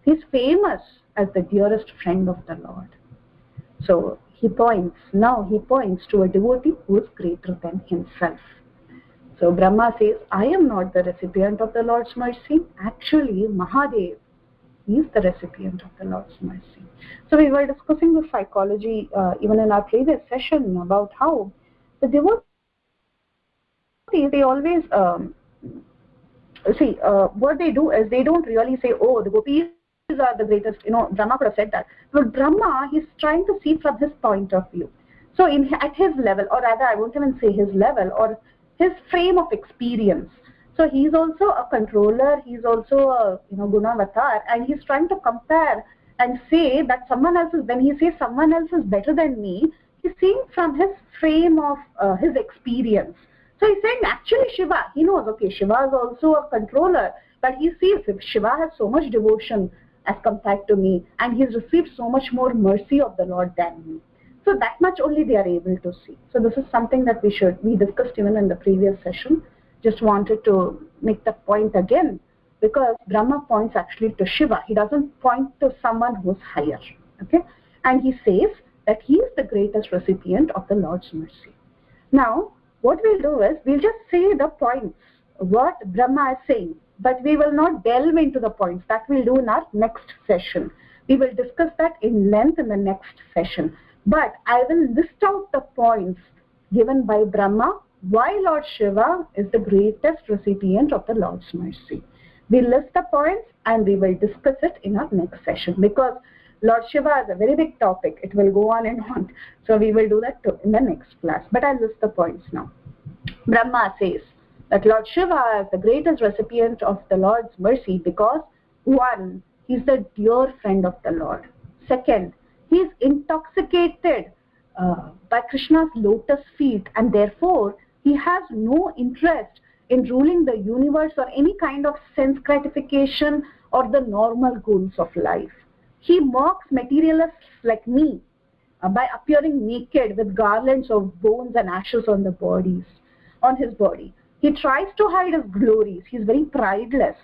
[SPEAKER 1] He is famous as the dearest friend of the Lord. So he points to a devotee who is greater than himself. So Brahma says, I am not the recipient of the Lord's mercy. Actually, Mahadev is the recipient of the Lord's mercy. So we were discussing the psychology even in our previous session about how the devotees, they always what they do is they don't really say, oh, the gopis are the greatest. Brahma could have said that, but Brahma, he's trying to see from his point of view. So at his level, or rather I won't even say his level, or his frame of experience. So he's also a controller, he's also a Gunavatar, and he's trying to compare and say that someone else is, when he says someone else is better than me, he's seeing from his frame of his experience. So he's saying actually Shiva, he knows, okay, Shiva is also a controller, but he sees if Shiva has so much devotion as compared to me, and he's received so much more mercy of the Lord than me. So that much only they are able to see. So this is something that we discussed even in the previous session. Just wanted to make that point again, because Brahma points actually to Shiva. He doesn't point to someone who's higher. Okay, and he says that he is the greatest recipient of the Lord's mercy. Now, what we'll do is we'll just say the points, what Brahma is saying, but we will not delve into the points. That we'll do in our next session. We will discuss that in length in the next session. But I will list out the points given by Brahma why Lord Shiva is the greatest recipient of the Lord's mercy. We'll list the points and we will discuss it in our next session, because Lord Shiva is a very big topic. It will go on and on. So we will do that too in the next class. But I'll list the points now. Brahma says that Lord Shiva is the greatest recipient of the Lord's mercy because, one, he's the dear friend of the Lord. Second, he is intoxicated by Krishna's lotus feet, and therefore he has no interest in ruling the universe or any kind of sense gratification or the normal goals of life. He mocks materialists like me by appearing naked with garlands of bones and ashes on his body. He tries to hide his glories. He's very prideless.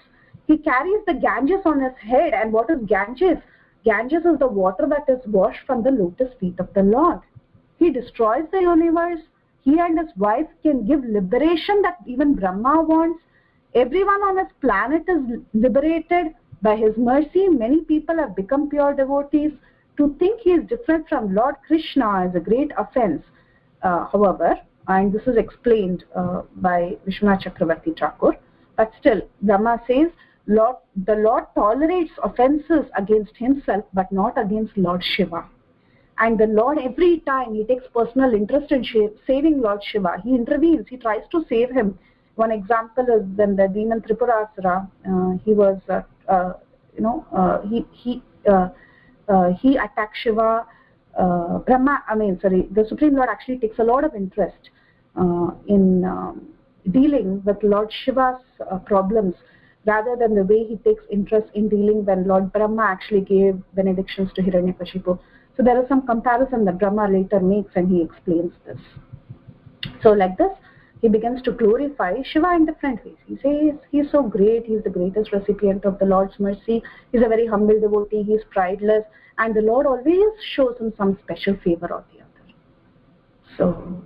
[SPEAKER 1] He carries the Ganges on his head. And what is Ganges? Ganges is the water that is washed from the lotus feet of the Lord. He destroys the universe. He and his wife can give liberation that even Brahma wants. Everyone on his planet is liberated. By his mercy, many people have become pure devotees. To think he is different from Lord Krishna is a great offense. However, and this is explained by Vishwanath Chakravarti Thakur, but still, Brahma says, the Lord tolerates offenses against himself, but not against Lord Shiva. And the Lord, every time he takes personal interest in saving Lord Shiva, he intervenes, he tries to save him. One example is when the demon Tripurasura, he attacked Shiva. The Supreme Lord actually takes a lot of interest in dealing with Lord Shiva's problems, rather than the way he takes interest in dealing when Lord Brahma actually gave benedictions to Hiranyakashipu. So there is some comparison that Brahma later makes, and he explains this. So like this, he begins to glorify Shiva in different ways. He says he's so great, he's the greatest recipient of the Lord's mercy, he's a very humble devotee, he's prideless, and the Lord always shows him some special favor or the other. So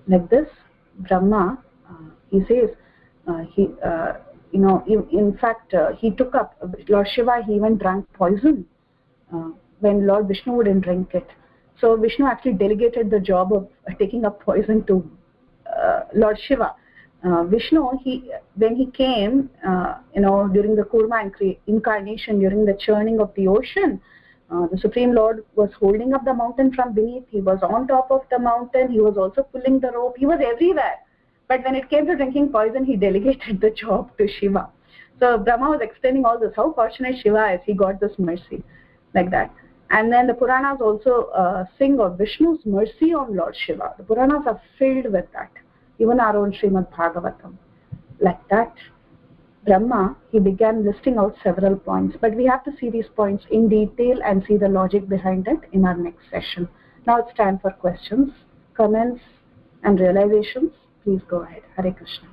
[SPEAKER 1] like this, Brahma He says, in fact, he took up, Lord Shiva, he even drank poison when Lord Vishnu wouldn't drink it. So Vishnu actually delegated the job of taking up poison to Lord Shiva. Vishnu, when he came, during the Kurma incarnation, during the churning of the ocean, the Supreme Lord was holding up the mountain from beneath. He was on top of the mountain. He was also pulling the rope. He was everywhere. But when it came to drinking poison, he delegated the job to Shiva. So Brahma was explaining all this. How fortunate Shiva is. He got this mercy, like that. And then the Puranas also sing of Vishnu's mercy on Lord Shiva. The Puranas are filled with that. Even our own Srimad Bhagavatam. Like that, Brahma, he began listing out several points. But we have to see these points in detail and see the logic behind it in our next session. Now it's time for questions, comments, and realizations. Please go ahead. Hare Krishna.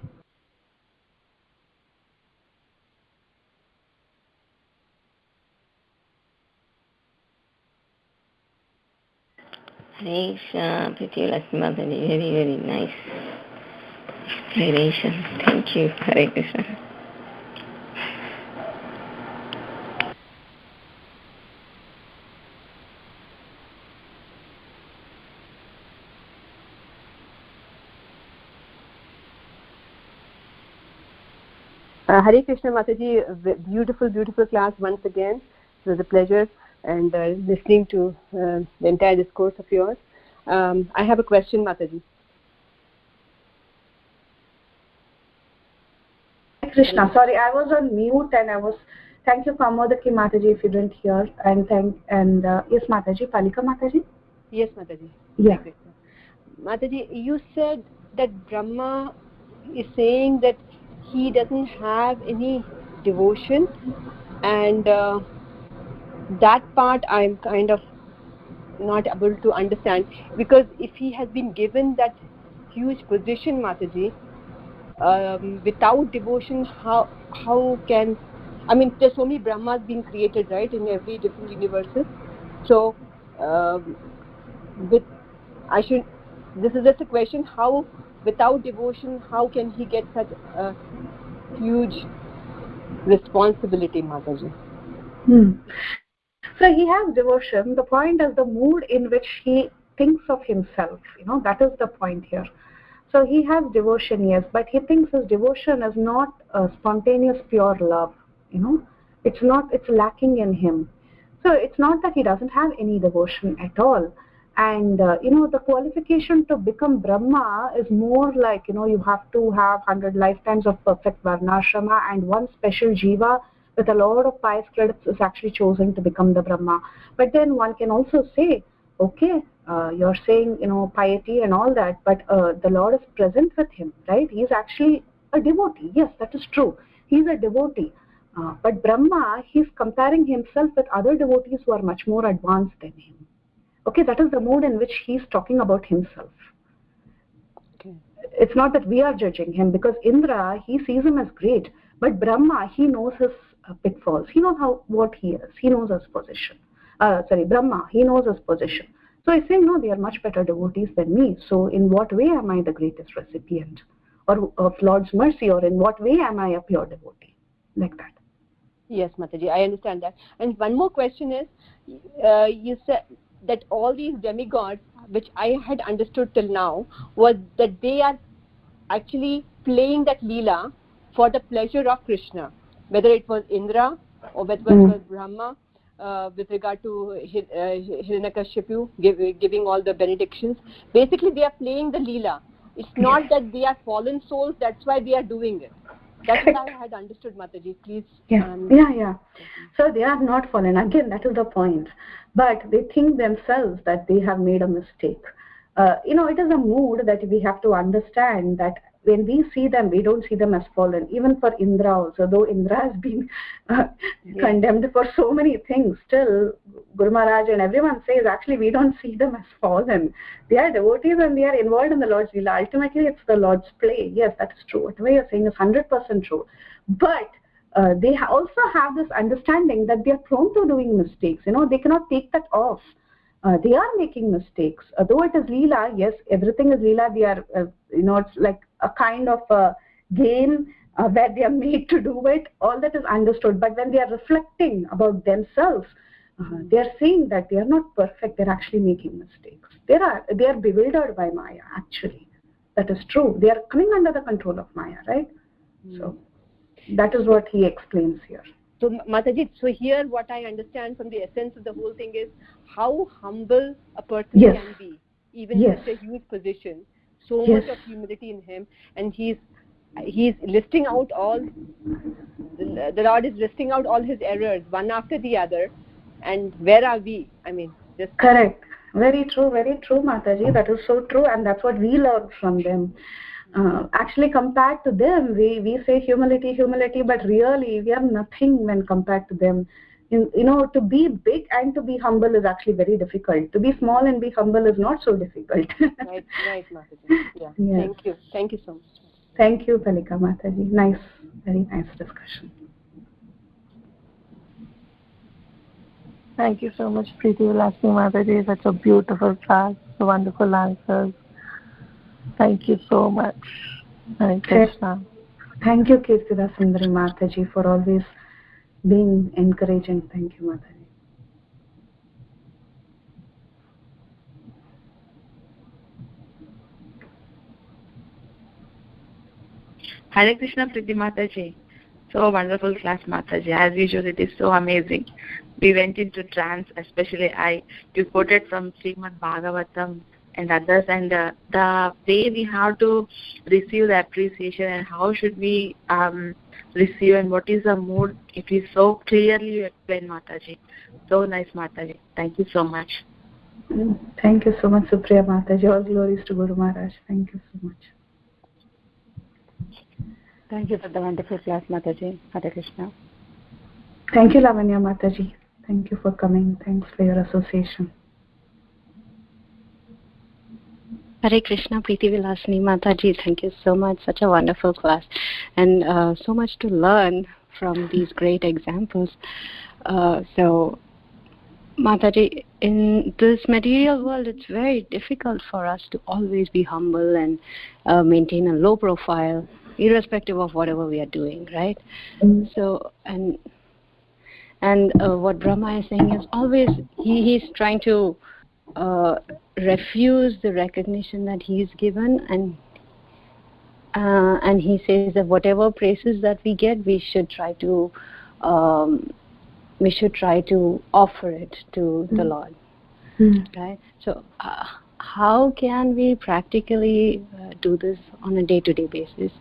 [SPEAKER 3] Hare Krishna, Pretty Lakshmi Mataji, very, very nice explanation. Thank you. Hare Krishna.
[SPEAKER 4] Hare Krishna Mataji, beautiful class once again. It was a pleasure and listening to the entire discourse of yours. I have a question, Mataji.
[SPEAKER 1] Krishna, sorry, I was on mute and I was. Thank you, Kamodaki Mataji, if you didn't hear. And yes, Mataji, Palika Mataji.
[SPEAKER 4] Yes, Mataji.
[SPEAKER 1] Yeah.
[SPEAKER 4] Mataji, you said that Brahma is saying that he doesn't have any devotion, and that part I'm kind of not able to understand, because if he has been given that huge position, Mataji, without devotion, how can, I mean, there's so many Brahmas being created, right, in every different universes. So this is just a question, how without devotion, how can he get such a huge responsibility, Mataji?
[SPEAKER 1] So he has devotion. The point is the mood in which he thinks of himself. That is the point here. So he has devotion, yes, but he thinks his devotion is not a spontaneous, pure love. It's lacking in him. So it's not that he doesn't have any devotion at all. And, the qualification to become Brahma is more like, you have to have 100 lifetimes of perfect Varnashrama, and one special jiva with a lot of pious credits is actually chosen to become the Brahma. But then one can also say, okay, you're saying, piety and all that, but the Lord is present with him, right? He's actually a devotee. Yes, that is true. He's a devotee. But Brahma, he's comparing himself with other devotees who are much more advanced than him. Okay, that is the mood in which he's talking about himself.
[SPEAKER 4] Okay.
[SPEAKER 1] It's not that we are judging him, because Indra, he sees him as great, but Brahma, he knows his pitfalls. He knows what he is. He knows his position. Brahma, he knows his position. So he's saying, no, they are much better devotees than me. So in what way am I the greatest recipient of Lord's mercy, or in what way am I a pure devotee? Like that.
[SPEAKER 4] Yes, Mataji, I understand that. And one more question is, you said that all these demigods, which I had understood till now, was that they are actually playing that Leela for the pleasure of Krishna, whether it was Indra or whether it was Brahma, with regard to Hiranyakashipu giving all the benedictions. Basically, they are playing the Leela. It's not that they are fallen souls, that's why they are doing it. That's what I had understood, Mataji. Please.
[SPEAKER 1] Yeah. So they are not fallen. Again, that is the point. But they think themselves that they have made a mistake. It is a mood that we have to understand, that when we see them, we don't see them as fallen. Even for Indra also, though Indra has been condemned for so many things, still Guru Maharaj and everyone says, actually, we don't see them as fallen. They are devotees and they are involved in the Lord's Leela. Ultimately, it's the Lord's play. Yes, that is true. What you're saying is 100% true. But they also have this understanding that they are prone to doing mistakes. They cannot take that off. they are making mistakes. Though it is Leela, yes, everything is Leela. They are, it's like a kind of a game where they are made to do it. All that is understood. But when they are reflecting about themselves, they are saying that they are not perfect. They're actually making mistakes. They are bewildered by Maya, actually. That is true. They are coming under the control of Maya, right? So that is what he explains here.
[SPEAKER 4] So Mataji, so here what I understand from the essence of the whole thing is how humble a person can be, even in such a huge position. So much of humility in him, and he's listing out all. The Lord is listing out all his errors one after the other, and where are we? I mean, just
[SPEAKER 1] correct. Very true, Mataji. That is so true, and that's what we learn from them. Actually, compared to them, we say humility, but really we are nothing when compared to them. To be big and to be humble is actually very difficult. To be small and be humble is not so difficult.
[SPEAKER 4] Right, Mataji. Yeah. Thank you so much.
[SPEAKER 1] Thank you, Palika Mataji. Nice, very nice discussion.
[SPEAKER 2] Thank you so much, Preeti Vilasini Mataji. Such a beautiful class, wonderful answers. Thank you so much. Hare Krishna.
[SPEAKER 1] Thank you, Kirtida Sundari Mataji, for always being encouraging. Thank you, Mataji.
[SPEAKER 5] Hare Krishna, Preeti Mataji. So wonderful class, Mataji. As usual, it is so amazing. We went into trance, especially you quoted from Srimad Bhagavatam and others, and the way we have to receive the appreciation and how should we receive and what is the mood, it is so clearly explained, Mataji. So nice, Mataji. Thank you so much.
[SPEAKER 1] Thank you so much, Supriya Mataji. All glories to Guru Maharaj. Thank you so much.
[SPEAKER 3] Thank you for the wonderful class, Mataji. Hare Krishna.
[SPEAKER 1] Thank you, Lavanya Mataji. Thank you for coming. Thanks for your association.
[SPEAKER 6] Hare Krishna, Preeti Vilasini Mataji. Thank you so much. Such a wonderful class, and so much to learn from these great examples. So, Mataji, in this material world, it's very difficult for us to always be humble and maintain a low profile, irrespective of whatever we are doing, right? So, and what Brahma is saying is always he's trying to refuse the recognition that he's given, and he says that whatever praises that we get, we should try to offer it to the Lord, right? So how can we practically do this on a day-to-day basis?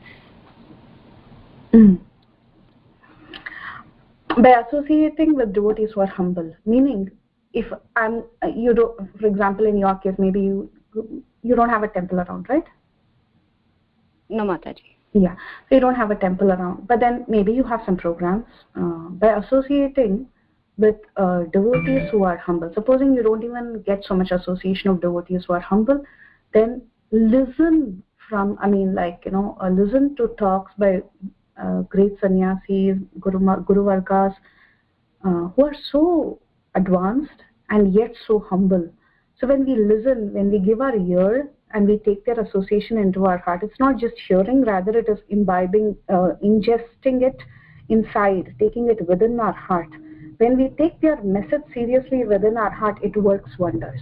[SPEAKER 1] By associating with devotees who are humble, meaning if for example, in your case, maybe you don't have a temple around, right?
[SPEAKER 6] No, Mataji.
[SPEAKER 1] Yeah, so you don't have a temple around, but then maybe you have some programs. By associating with devotees who are humble, supposing you don't even get so much association of devotees who are humble, then listen listen to talks by great sannyasis, Guru Vargas, who are so advanced and yet so humble. So when we listen, when we give our ear and we take their association into our heart, it's not just hearing, rather it is imbibing, ingesting it inside, taking it within our heart. When we take their message seriously within our heart, it works wonders.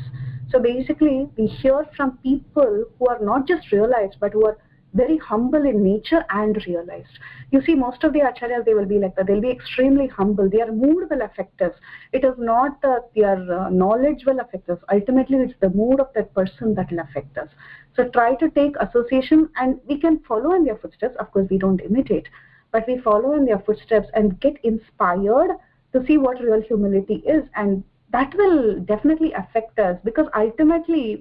[SPEAKER 1] So basically, we hear from people who are not just realized, but who are very humble in nature and realized. You see, most of the acharyas, they will be like that. They'll be extremely humble. Their mood will affect us. It is not that their knowledge will affect us. Ultimately, it's the mood of that person that will affect us. So try to take association, and we can follow in their footsteps. Of course, we don't imitate, but we follow in their footsteps and get inspired to see what real humility is, and that will definitely affect us, because ultimately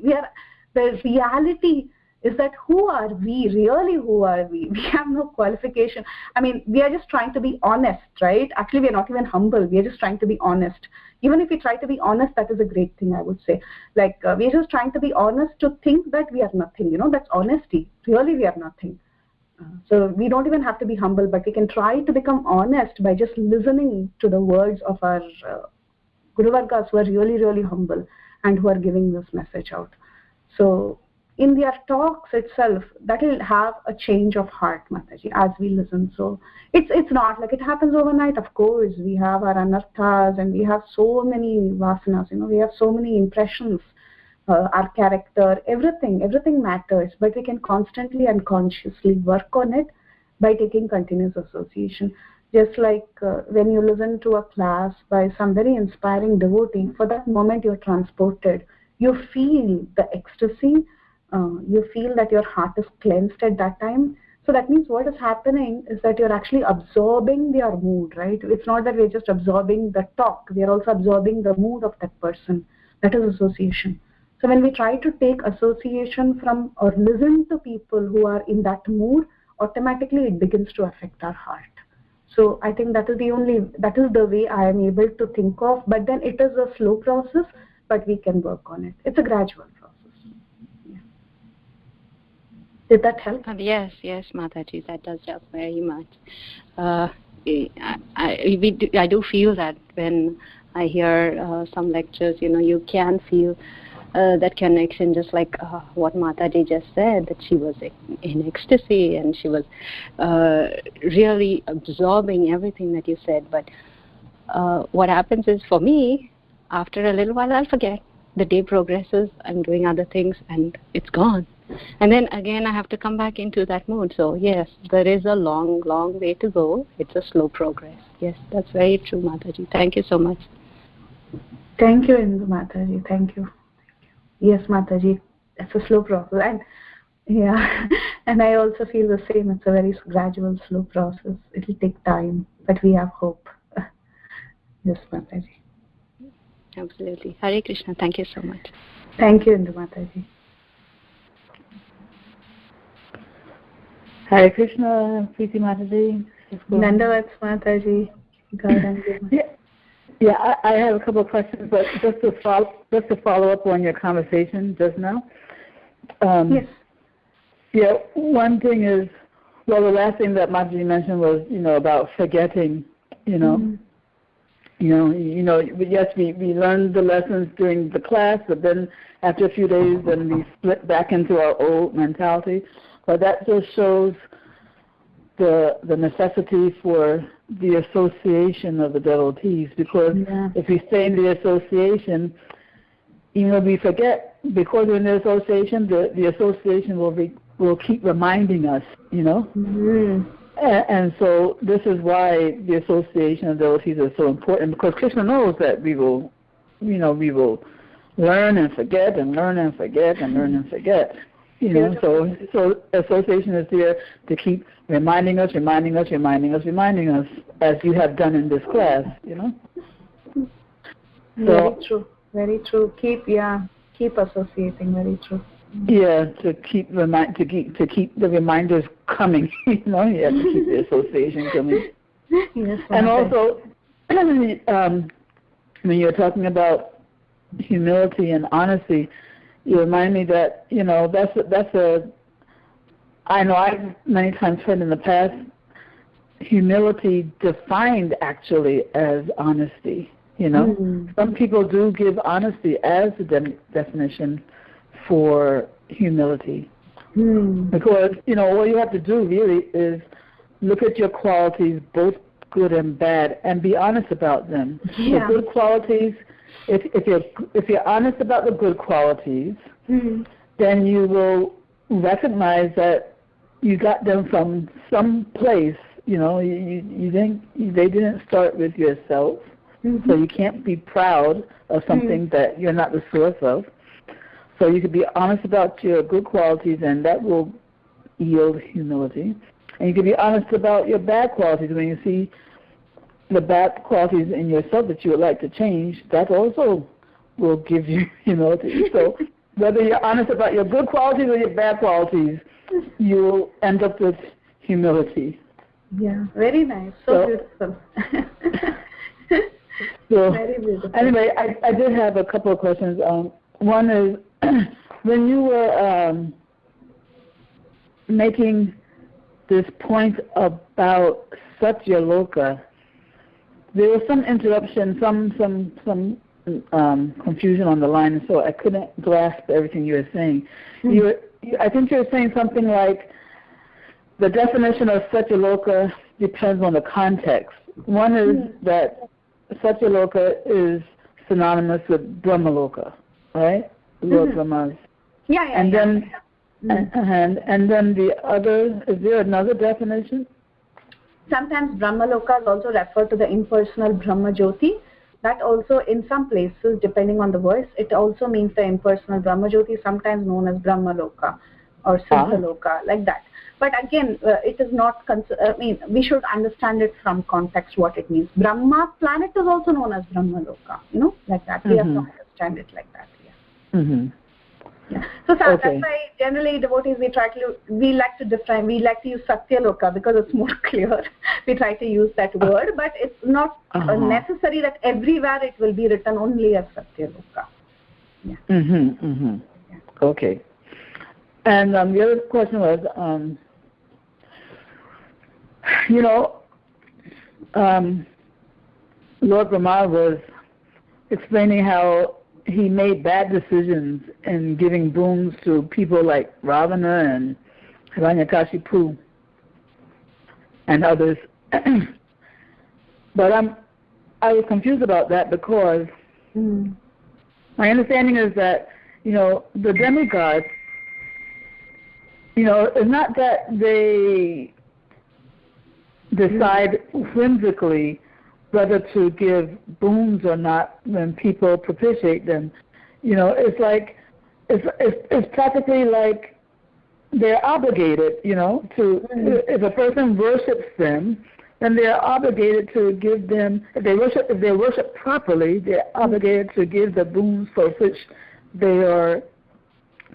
[SPEAKER 1] the reality is that who are we really? Who are we? We have no qualification. I mean, we are just trying to be honest, right? Actually, we are not even humble. We are just trying to be honest. Even if we try to be honest, that is a great thing, I would say. Like, we are just trying to be honest to think that we are nothing. That's honesty. Really, we are nothing. So we don't even have to be humble, but we can try to become honest by just listening to the words of our Guru Vargas, who are really, really humble. and who are giving this message out. So in their talks itself, that will have a change of heart, Mataji, as we listen. So it's not like it happens overnight. Of course, we have our anarthas and we have so many vasanas, we have so many impressions, our character, everything matters, but we can constantly and consciously work on it by taking continuous association. Just like when you listen to a class by some very inspiring devotee, for that moment you're transported. You feel the ecstasy, you feel that your heart is cleansed at that time. So that means what is happening is that you're actually absorbing their mood, right? It's not that we're just absorbing the talk, we are also absorbing the mood of that person. That is association. So when we try to take association from or listen to people who are in that mood, automatically it begins to affect our heart. So I think that is the way I am able to think of, but then it is a slow process, but we can work on it. It's a gradual process. Yeah. Did that help?
[SPEAKER 6] Yes, Mataji, that does help very much. I do feel that when I hear some lectures, you can feel that connection, just like what Mataji just said, that she was in ecstasy and she was really absorbing everything that you said. But what happens is, for me, after a little while, I'll forget. The day progresses, I'm doing other things, and it's gone. And then again, I have to come back into that mood. So yes, there is a long, long way to go. It's a slow progress. Yes, that's very true, Mataji. Thank you so much.
[SPEAKER 1] Thank you, Indu Mataji. Thank you. Yes, Mataji, it's a slow process. And yeah, and I also feel the same. It's a very gradual, slow process. It will take time, but we have hope. Yes, Mataji.
[SPEAKER 6] Absolutely. Hare Krishna. Thank you so much.
[SPEAKER 1] Thank you, Indu Mataji.
[SPEAKER 7] Hare Krishna, Preeti Mataji.
[SPEAKER 1] Nandavats Mataji.
[SPEAKER 7] Yeah, I have a couple of questions, but just to follow up on your conversation just now.
[SPEAKER 1] Yes.
[SPEAKER 7] Yeah, one thing is, well, the last thing that Mataji mentioned was, about forgetting,
[SPEAKER 1] Mm-hmm.
[SPEAKER 7] Yes, we learned the lessons during the class, but then after a few days, then we split back into our old mentality. But that just shows the necessity for the association of the devotees, because if we stay in the association, even though we forget, because we're in the association, the association will keep reminding us,
[SPEAKER 1] Mm-hmm.
[SPEAKER 7] And so this is why the association of devotees is so important, because Krishna knows that we will learn and forget and learn and forget and learn and forget. So association is there to keep reminding us, as you have done in this class, So,
[SPEAKER 1] Very true. Keep associating. Very true.
[SPEAKER 7] Yeah, to keep the reminders coming. You have to keep the association coming.
[SPEAKER 1] Yes.
[SPEAKER 7] And also, when you're talking about humility and honesty, you remind me that I know I've many times heard in the past, humility defined actually as honesty. Some people do give honesty as the definition for humility, because all you have to do really is look at your qualities, both good and bad, and be honest about them.
[SPEAKER 1] Yeah.
[SPEAKER 7] The good qualities, if you're honest about the good qualities, then you will recognize that you got them from some place. They didn't start with yourself, so you can't be proud of something that you're not the source of. So you can be honest about your good qualities, and that will yield humility. And you can be honest about your bad qualities. When you see the bad qualities in yourself that you would like to change, that also will give you humility. So whether you're honest about your good qualities or your bad qualities, you will end up with humility.
[SPEAKER 1] Yeah, very nice. So beautiful. Very beautiful.
[SPEAKER 7] Anyway, I did have a couple of questions. One is, when you were making this point about Satyaloka, there was some interruption, some confusion on the line, and so I couldn't grasp everything you were saying. I think you were saying something like the definition of Satyaloka depends on the context. One is that Satyaloka is synonymous with Brahmaloka, right? Lord Brahma's. And then the other, is there another definition?
[SPEAKER 1] Sometimes Brahmaloka is also referred to the impersonal Brahma Jyoti. That also, in some places, depending on the verse, it also means the impersonal Brahma Jyoti, sometimes known as Brahmaloka or Siddhaloka, like that. But again, it is not, we should understand it from context what it means. Brahma planet is also known as Brahmaloka, like that. We have to understand it like that. Yeah. So that's why generally devotees we like to use Satyaloka because it's more clear. We try to use that word, but it's not necessary that everywhere it will be written only as Satyaloka. Yeah.
[SPEAKER 7] Okay. And the other question was, Lord Brahma was explaining how he made bad decisions in giving boons to people like Ravana and Hiranyakashipu and others. But I was confused about that because my understanding is that, the demigods, it's not that they decide whimsically whether to give boons or not when people propitiate them. It's like it's practically like they're obligated, to if a person worships them, then they're obligated to give them. If they worship properly, they're obligated to give the boons for which they are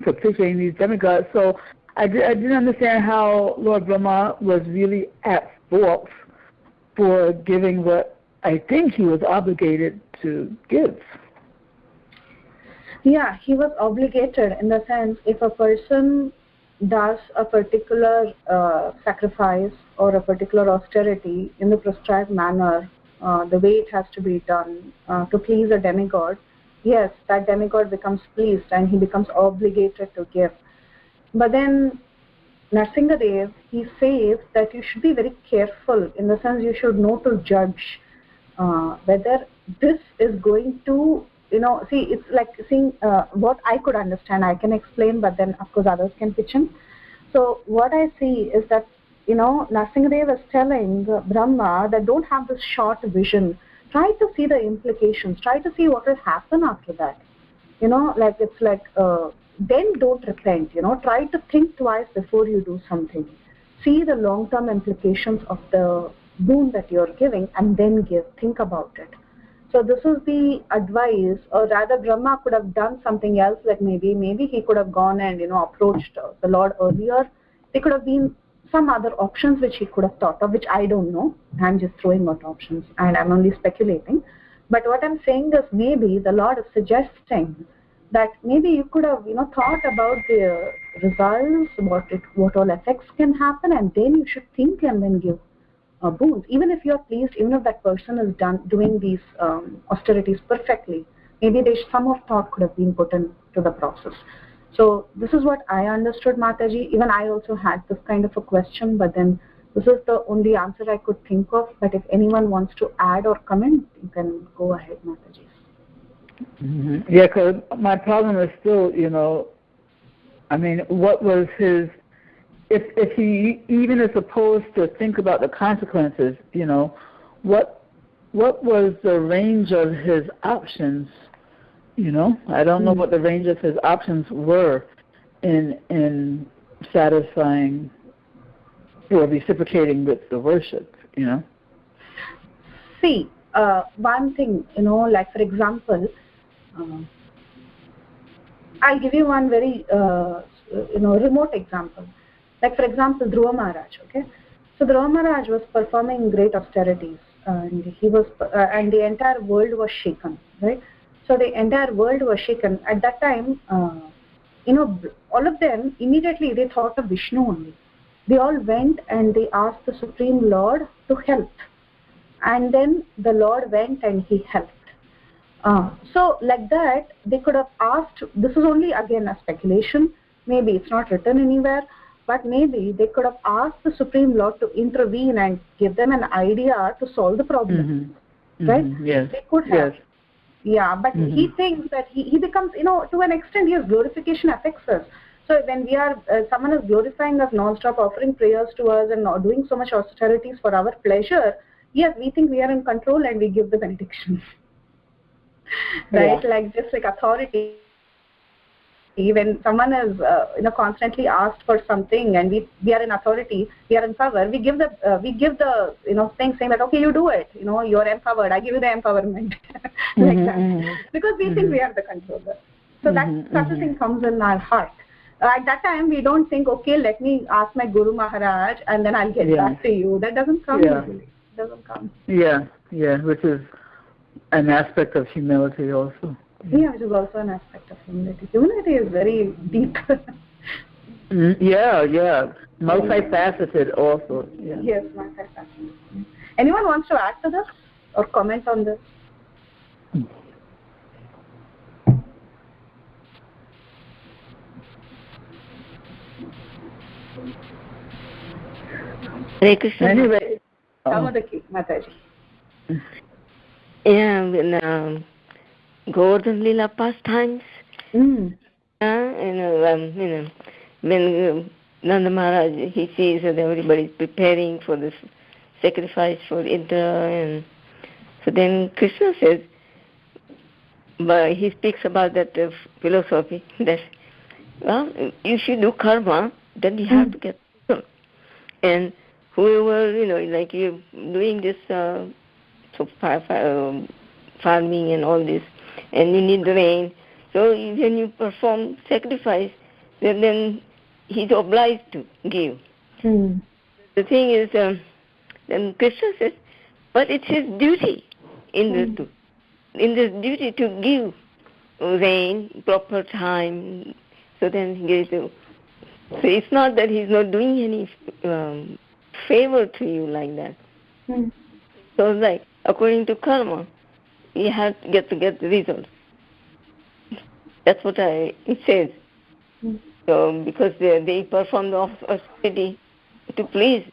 [SPEAKER 7] propitiating these demigods. So I didn't understand how Lord Brahma was really at fault for giving what I think he was obligated to give.
[SPEAKER 1] Yeah, he was obligated in the sense if a person does a particular sacrifice or a particular austerity in the prescribed manner, the way it has to be done to please a demigod, yes, that demigod becomes pleased and he becomes obligated to give. But then Narsingadev, he says that you should be very careful, in the sense you should know to judge whether this is going to, it's like seeing what I could understand, I can explain, but then of course others can pitch in. So what I see is that, Narsingadev is telling Brahma that don't have this short vision. Try to see the implications. Try to see what will happen after that. Then don't repent. Try to think twice before you do something. See the long-term implications of the boon that you're giving and then give. Think about it. So this is the advice, or rather Brahma could have done something else, like maybe he could have gone and approached the Lord earlier. There could have been some other options which he could have thought of, which I don't know. I'm just throwing out options and I'm only speculating. But what I'm saying is maybe the Lord is suggesting that maybe you could have thought about the results, what all effects can happen, and then you should think and then give boons. Even if you're pleased, even if that person is doing these austerities perfectly, maybe some of thought could have been put into the process. So this is what I understood, Mataji. Even I also had this kind of a question, but then this is the only answer I could think of. But if anyone wants to add or comment, you can go ahead, Mataji.
[SPEAKER 7] Yeah, because my problem is still, what was his, if he even is supposed to think about the consequences, what was the range of his options? I don't know what the range of his options were in satisfying or reciprocating with the worship,
[SPEAKER 1] See, one thing, like for example, I'll give you one very, remote example. Like for example, Dhruva Maharaj, okay? So Dhruva Maharaj was performing great austerities, and he was, and the entire world was shaken, right? So the entire world was shaken. At that time, all of them, immediately they thought of Vishnu only. They all went and they asked the Supreme Lord to help. And then the Lord went and he helped. So like that, they could have asked, this is only again a speculation, maybe it's not written anywhere, but maybe they could have asked the Supreme Lord to intervene and give them an idea to solve the problem, right?
[SPEAKER 7] Yes.
[SPEAKER 1] They could have.
[SPEAKER 7] Yes.
[SPEAKER 1] Yeah, but he thinks that he becomes, to an extent, yes, glorification affects us. So when we are, someone is glorifying us non-stop, offering prayers to us and not doing so much austerities for our pleasure, yes, we think we are in control and we give the benedictions. Right?
[SPEAKER 7] Yeah.
[SPEAKER 1] Like just like authority. When someone is constantly asked for something and we are in authority, we are in power, we give the thing saying that, okay, you do it, you're empowered, I give you the empowerment. Like that, because we think we are the controller. So that such a thing comes in our heart. At that time we don't think, okay, let me ask my Guru Maharaj and then I'll get back to you. That doesn't come usually. It doesn't come.
[SPEAKER 7] Yeah, which is an aspect of humility also.
[SPEAKER 1] Yeah, which is also an aspect of humility. Humility is very deep.
[SPEAKER 7] Yeah. Multifaceted also. Yeah.
[SPEAKER 1] Yes, multifaceted. Anyone wants to add to this or comment on this?
[SPEAKER 8] Hare Krishna.
[SPEAKER 7] Anyway.
[SPEAKER 1] Kamadaki, Mataji.
[SPEAKER 8] Yeah, when Gordon Lila pastimes, when Nanda Maharaj, he sees that everybody's preparing for this sacrifice for Indra, and so then Krishna says, but he speaks about that philosophy that, well, if you do karma, then you have to get result. And whoever, like you doing this farming and all this, and you need the rain, so when you perform sacrifice, then he's obliged to give. The thing is, then Krishna says, but it's his duty in this duty to give rain proper time, so then he gives you. So it's not that he's not doing any favor to you like that. So like according to karma, you have to get the result. That's what it says. So because they perform the austerity to please,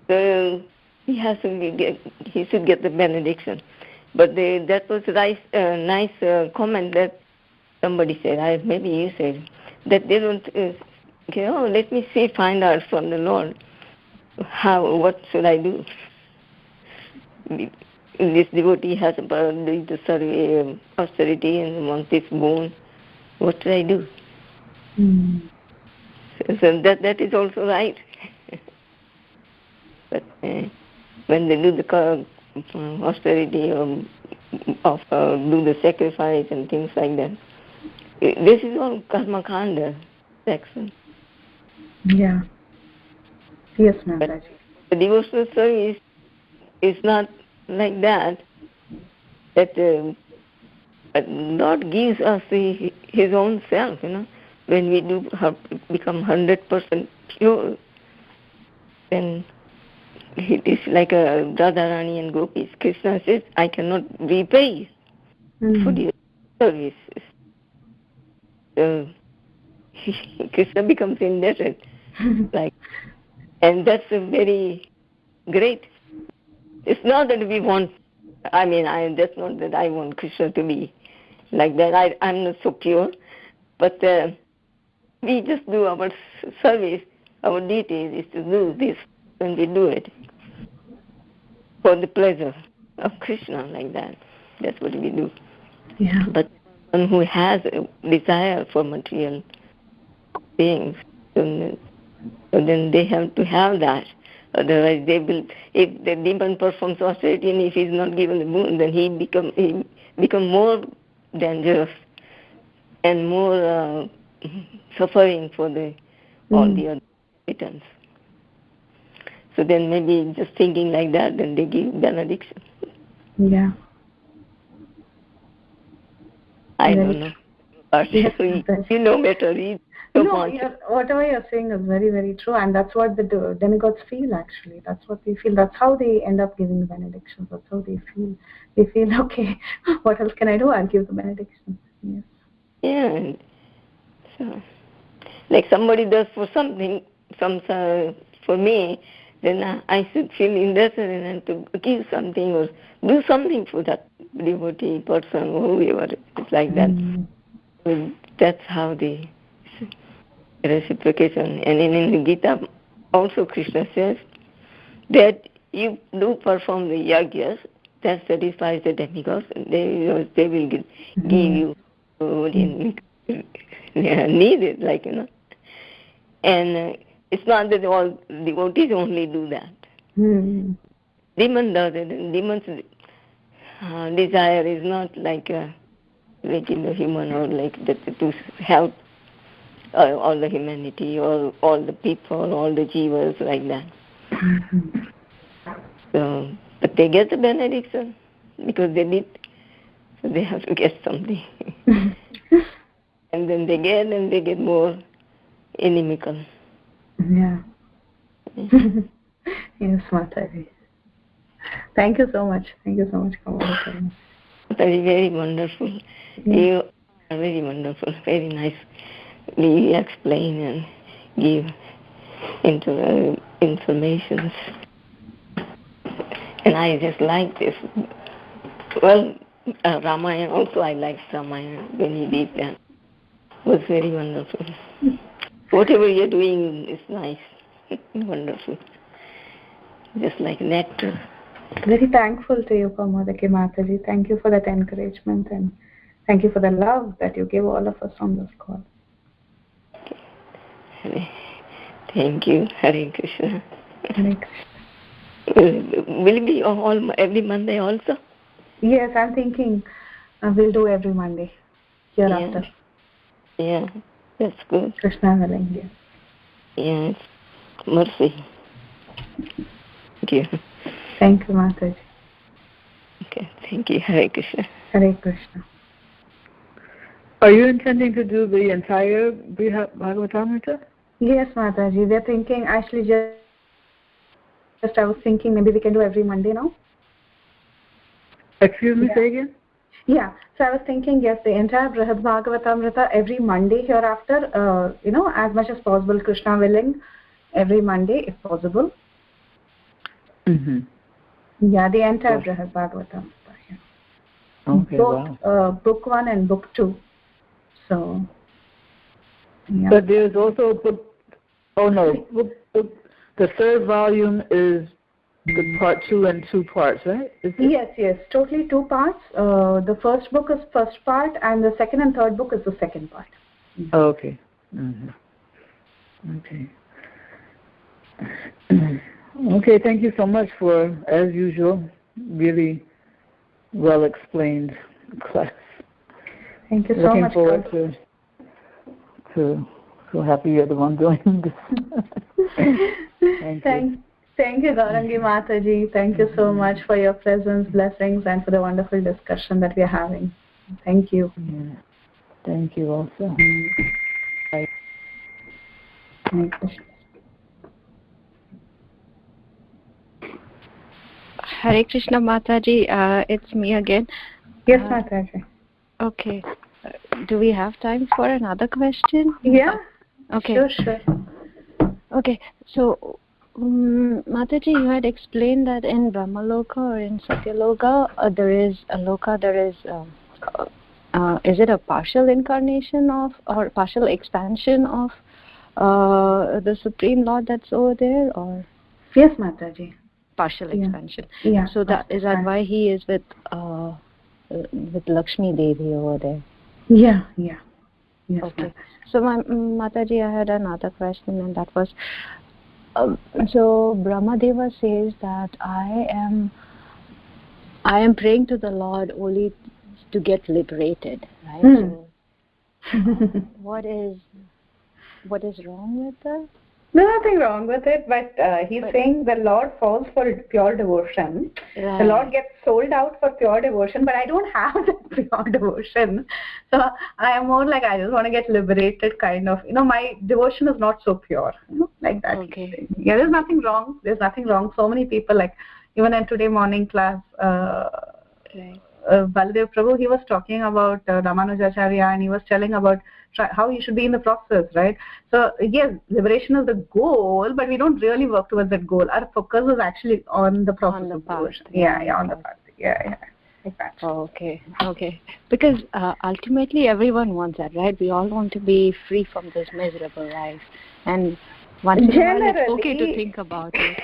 [SPEAKER 8] so he should get the benediction. But that was a nice comment that somebody said. Maybe you said that they don't. Let me find out from the Lord what should I do. This devotee has doing the survey austerity and wants this boon. What should I do? So that is also right. But when they do the austerity of do the sacrifice and things like that, this is all karma kanda section.
[SPEAKER 1] Yeah. Yes, ma'am.
[SPEAKER 8] The devotional service is not like that. That Lord gives us His own self. When we do become 100% pure, then it is like a Radharani and Gopis. Krishna says, I cannot repay for the services. So Krishna becomes indebted. And that's a very great. It's not that we want, that's not that I want Krishna to be like that. I'm not so pure. But we just do our service. Our duty is to do this, and we do it for the pleasure of Krishna, like that. That's what we do.
[SPEAKER 1] Yeah.
[SPEAKER 8] But one who has a desire for material things, so then they have to have that. Otherwise, if the demon performs austerity and if he's not given the boon, then he become more dangerous and more suffering for all the other returns. So then maybe just thinking like that, then they give benediction.
[SPEAKER 1] Yeah.
[SPEAKER 8] I don't know. You know better.
[SPEAKER 1] Whatever you're saying is very, very true, and that's what the demigods feel. Actually, that's what they feel. That's how they end up giving the benedictions. That's how they feel. They feel, okay, what else can I do? I'll give the benedictions. Yes.
[SPEAKER 8] Yeah. So, like somebody does for something, for me, then I should feel interested in to give something or do something for that devotee person or whoever. It's like that. So that's how the reciprocation. And in the Gita, also Krishna says that you do perform the yagyas, that satisfies the demigods. They will give you food and needed, and it's not that all devotees only do that. Demon does it, and demon's desire is not like in the human or like that to help all the humanity or all the people, all the jivas, like that. So, but they get the benediction because they did, so they have to get something. And then they get more inimical.
[SPEAKER 1] Yeah. Yes, Mataji. Thank you so much. Thank you so much, Kamala.
[SPEAKER 8] Very, very wonderful. You are very wonderful. Very nice. You explain and give informations. And I just like this. Well, Ramayana also, I liked Ramayana when he did that. It was very wonderful. Whatever you're doing is nice. Wonderful. Just like nectar.
[SPEAKER 1] Very thankful to you, Kamodaki Mataji. Thank you for that encouragement and thank you for the love that you give all of us on this call.
[SPEAKER 8] Thank you. Hare Krishna.
[SPEAKER 1] Hare Krishna.
[SPEAKER 8] Will it be every Monday also?
[SPEAKER 1] Yes, I'm thinking we'll do every Monday hereafter.
[SPEAKER 8] Yeah, that's good.
[SPEAKER 1] Krishna willing, yes.
[SPEAKER 8] Yes, mercy. Thank you.
[SPEAKER 1] Thank you, Mataji.
[SPEAKER 8] Okay, thank you. Hare Krishna.
[SPEAKER 1] Hare Krishna.
[SPEAKER 7] Are you intending to do the entire Bhagavatamrita?
[SPEAKER 1] Yes, Mataji. We're thinking, actually, just I was thinking maybe we can do every Monday now.
[SPEAKER 7] Excuse me, say again?
[SPEAKER 1] Yeah, so I was thinking, yes, the entire Brihad Bhagavatamrita every Monday hereafter, as much as possible, Krishna willing, every Monday if possible. Yeah, the entire Brihad Bhagavatamrita. Yeah.
[SPEAKER 7] Okay,
[SPEAKER 1] both book 1 and book 2. So, yeah.
[SPEAKER 7] But there's also book, the third volume is the part 2 and 2 parts, right?
[SPEAKER 1] Yes, totally 2 parts. The first book is first part and the second and third book is the second part.
[SPEAKER 7] Okay. Okay. Okay, thank you so much for, as usual, really well explained class.
[SPEAKER 1] Thank you so much.
[SPEAKER 7] Looking forward to so happy you're the one doing this.
[SPEAKER 1] Thank you, Gaurangi Mataji. Thank you so much for your presence, blessings, and for the wonderful discussion that we are having. Thank you.
[SPEAKER 7] Yeah. Thank you also. Bye.
[SPEAKER 6] Hare Krishna Mataji, it's me again.
[SPEAKER 1] Yes, Mataji.
[SPEAKER 6] Okay. Do we have time for another question?
[SPEAKER 1] Yeah.
[SPEAKER 6] Okay.
[SPEAKER 1] Sure.
[SPEAKER 6] Okay. So, Mataji, you had explained that in Brahmaloka or in Satyaloka, there is it a partial incarnation of or partial expansion of the Supreme Lord that's over there, or?
[SPEAKER 1] Yes, Mataji.
[SPEAKER 6] Partial expansion.
[SPEAKER 1] Yeah.
[SPEAKER 6] So is that why he is with Lakshmi Devi over there?
[SPEAKER 1] Yeah. Yes,
[SPEAKER 6] okay.
[SPEAKER 1] Mataji.
[SPEAKER 6] So, Mataji, I had another question, and that was, so Brahmadeva says that I am praying to the Lord only to get liberated, right? So, what is wrong with that?
[SPEAKER 1] There's nothing wrong with it, but he's saying the Lord falls for pure devotion.
[SPEAKER 6] Right.
[SPEAKER 1] The Lord gets sold out for pure devotion, but I don't have that pure devotion. So I am more like, I just want to get liberated, kind of. My devotion is not so pure, like that.
[SPEAKER 6] Okay.
[SPEAKER 1] Yeah, there's nothing wrong. There's nothing wrong. So many people, like, even in today morning class,
[SPEAKER 6] Right.
[SPEAKER 1] Baladev Prabhu, he was talking about Ramanujacharya, and he was telling about how you should be in the process, right? So yes, liberation is the goal, but we don't really work towards that goal. Our focus is actually on the process.
[SPEAKER 6] On the
[SPEAKER 1] of
[SPEAKER 6] path.
[SPEAKER 1] devotion. Yeah, on the path. Yeah, like that.
[SPEAKER 6] Okay. Because ultimately everyone wants that, right? We all want to be free from this miserable life, and once in a while it's okay to think about it.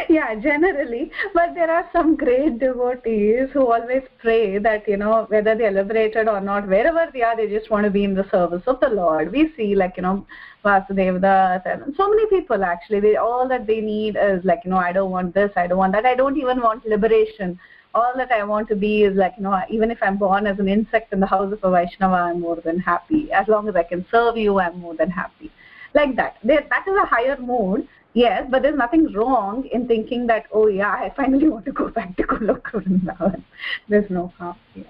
[SPEAKER 1] Yeah, generally, but there are some great devotees who always pray that, whether they're liberated or not, wherever they are, they just want to be in the service of the Lord. We see, like, Vasudev Das, and so many people, actually, all that they need is, like, I don't want this, I don't want that, I don't even want liberation. All that I want to be is, like, even if I'm born as an insect in the house of a Vaishnava, I'm more than happy. As long as I can serve you, I'm more than happy. Like that. That is a higher mood. Yes, but there's nothing wrong in thinking that, oh yeah, I finally want to go back to Golok Vrindavan. There's no harm. Yes.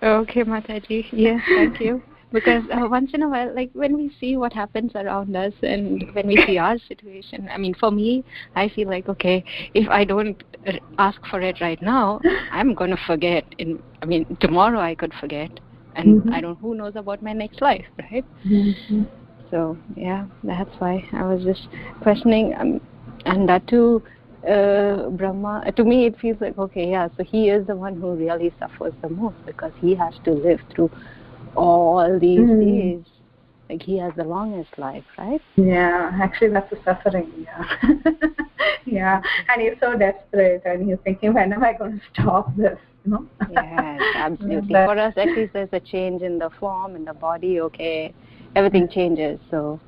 [SPEAKER 6] Okay, Mataji. Yes, thank you. Because once in a while, like when we see what happens around us and when we see our situation, I mean, for me, I feel like, okay, if I don't ask for it right now, I'm going to forget. Tomorrow I could forget. And I don't, who knows about my next life, right?
[SPEAKER 1] Mm-hmm.
[SPEAKER 6] So, yeah, that's why I was just questioning. And that too, Brahma, to me it feels like, okay, yeah, so he is the one who really suffers the most because he has to live through all these days. Like he has the longest life, right?
[SPEAKER 1] Yeah, actually that's the suffering, yeah. Yeah, and he's so desperate and he's thinking, when am I going to stop this?
[SPEAKER 6] Yes, absolutely. For us, at least there's a change in the form, in the body, okay. Everything changes, so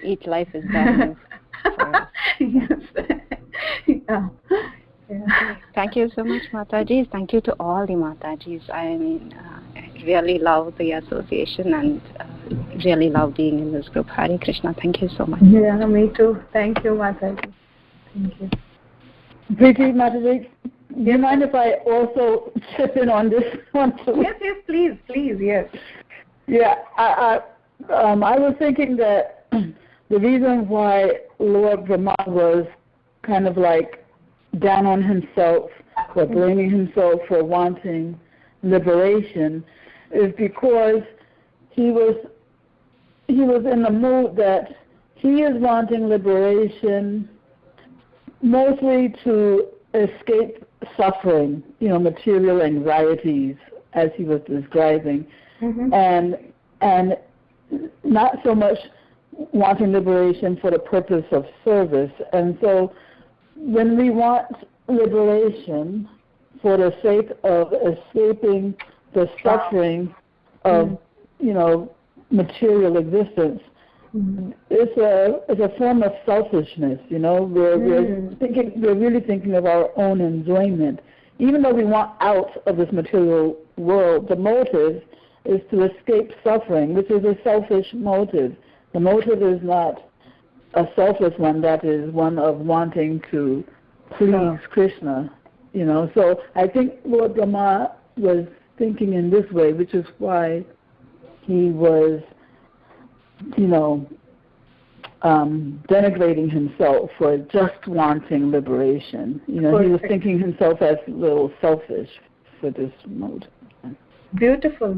[SPEAKER 6] each life is brand new for us.
[SPEAKER 1] Yes. Yeah.
[SPEAKER 6] Thank you so much, Mataji. Thank you to all the Matajis. I mean, I really love the association and really love being in this group. Hare Krishna. Thank you so much.
[SPEAKER 1] Yeah, me too. Thank you, Mataji. Thank you.
[SPEAKER 7] Preeti, Mataji, do you mind if I also chip in on this one too?
[SPEAKER 1] Yes, please, yes.
[SPEAKER 7] Yeah, I was thinking that the reason why Lord Brahma was kind of like down on himself or blaming himself for wanting liberation is because he was in the mood that he is wanting liberation mostly to escape suffering, material anxieties, as he was describing. And not so much wanting liberation for the purpose of service. And so when we want liberation for the sake of escaping the suffering of, material existence, it's a form of selfishness, we're really thinking of our own enjoyment. Even though we want out of this material world, the motive is to escape suffering, which is a selfish motive. The motive is not a selfish one, that is one of wanting to please Krishna, So I think Lord Brahma was thinking in this way, which is why he was, denigrating himself for just wanting liberation. He was thinking himself as a little selfish for this motive.
[SPEAKER 1] Beautiful.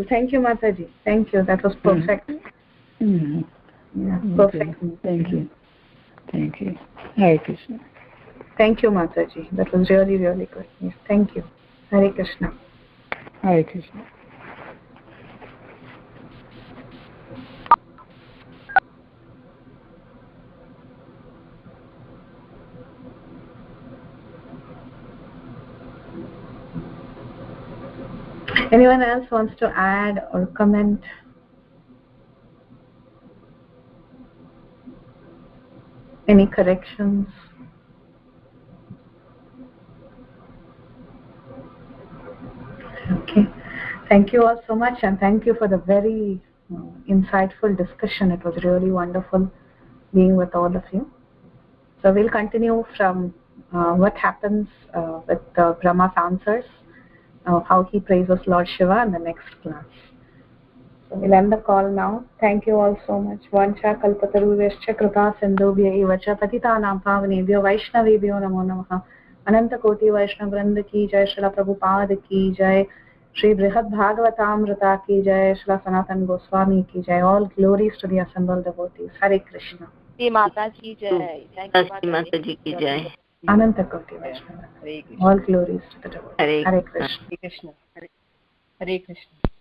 [SPEAKER 1] Thank you, Mataji. Thank you. That was perfect.
[SPEAKER 7] Mm-hmm.
[SPEAKER 1] Yeah, perfect.
[SPEAKER 7] Okay. Thank you. Hare Krishna.
[SPEAKER 1] Thank you, Mataji. That was really, really good. Yes, thank you. Hare Krishna.
[SPEAKER 7] Hare Krishna.
[SPEAKER 1] Anyone else wants to add or comment? Any corrections? Okay. Thank you all so much, and thank you for the very insightful discussion. It was really wonderful being with all of you. So we'll continue from what happens with Brahma's answers, how he praises Lord Shiva in the next class. So we'll end the call now. Thank you all so much. Vancha kalpataruvescha kripa sindhubhya eva cha patitanam pavanebhyo vaishnavebhyo namo namaha. Ananta koti Vaishnav Vranda ki jai, Srila Prabhupada ki jai, Shri Brihad Bhagavatamrita ki jai, Srila Sanatan Goswami ki jai. All glories to the assembled devotees. Hare Krishna.
[SPEAKER 5] Shri Mata ki jai. Thank you,
[SPEAKER 8] Shri Mataji ki jai.
[SPEAKER 1] Ananta koti Vaishnava. All glories to the devotees.
[SPEAKER 8] Hare
[SPEAKER 1] Hare Krishna.
[SPEAKER 4] Hare Krishna. Hare Krishna.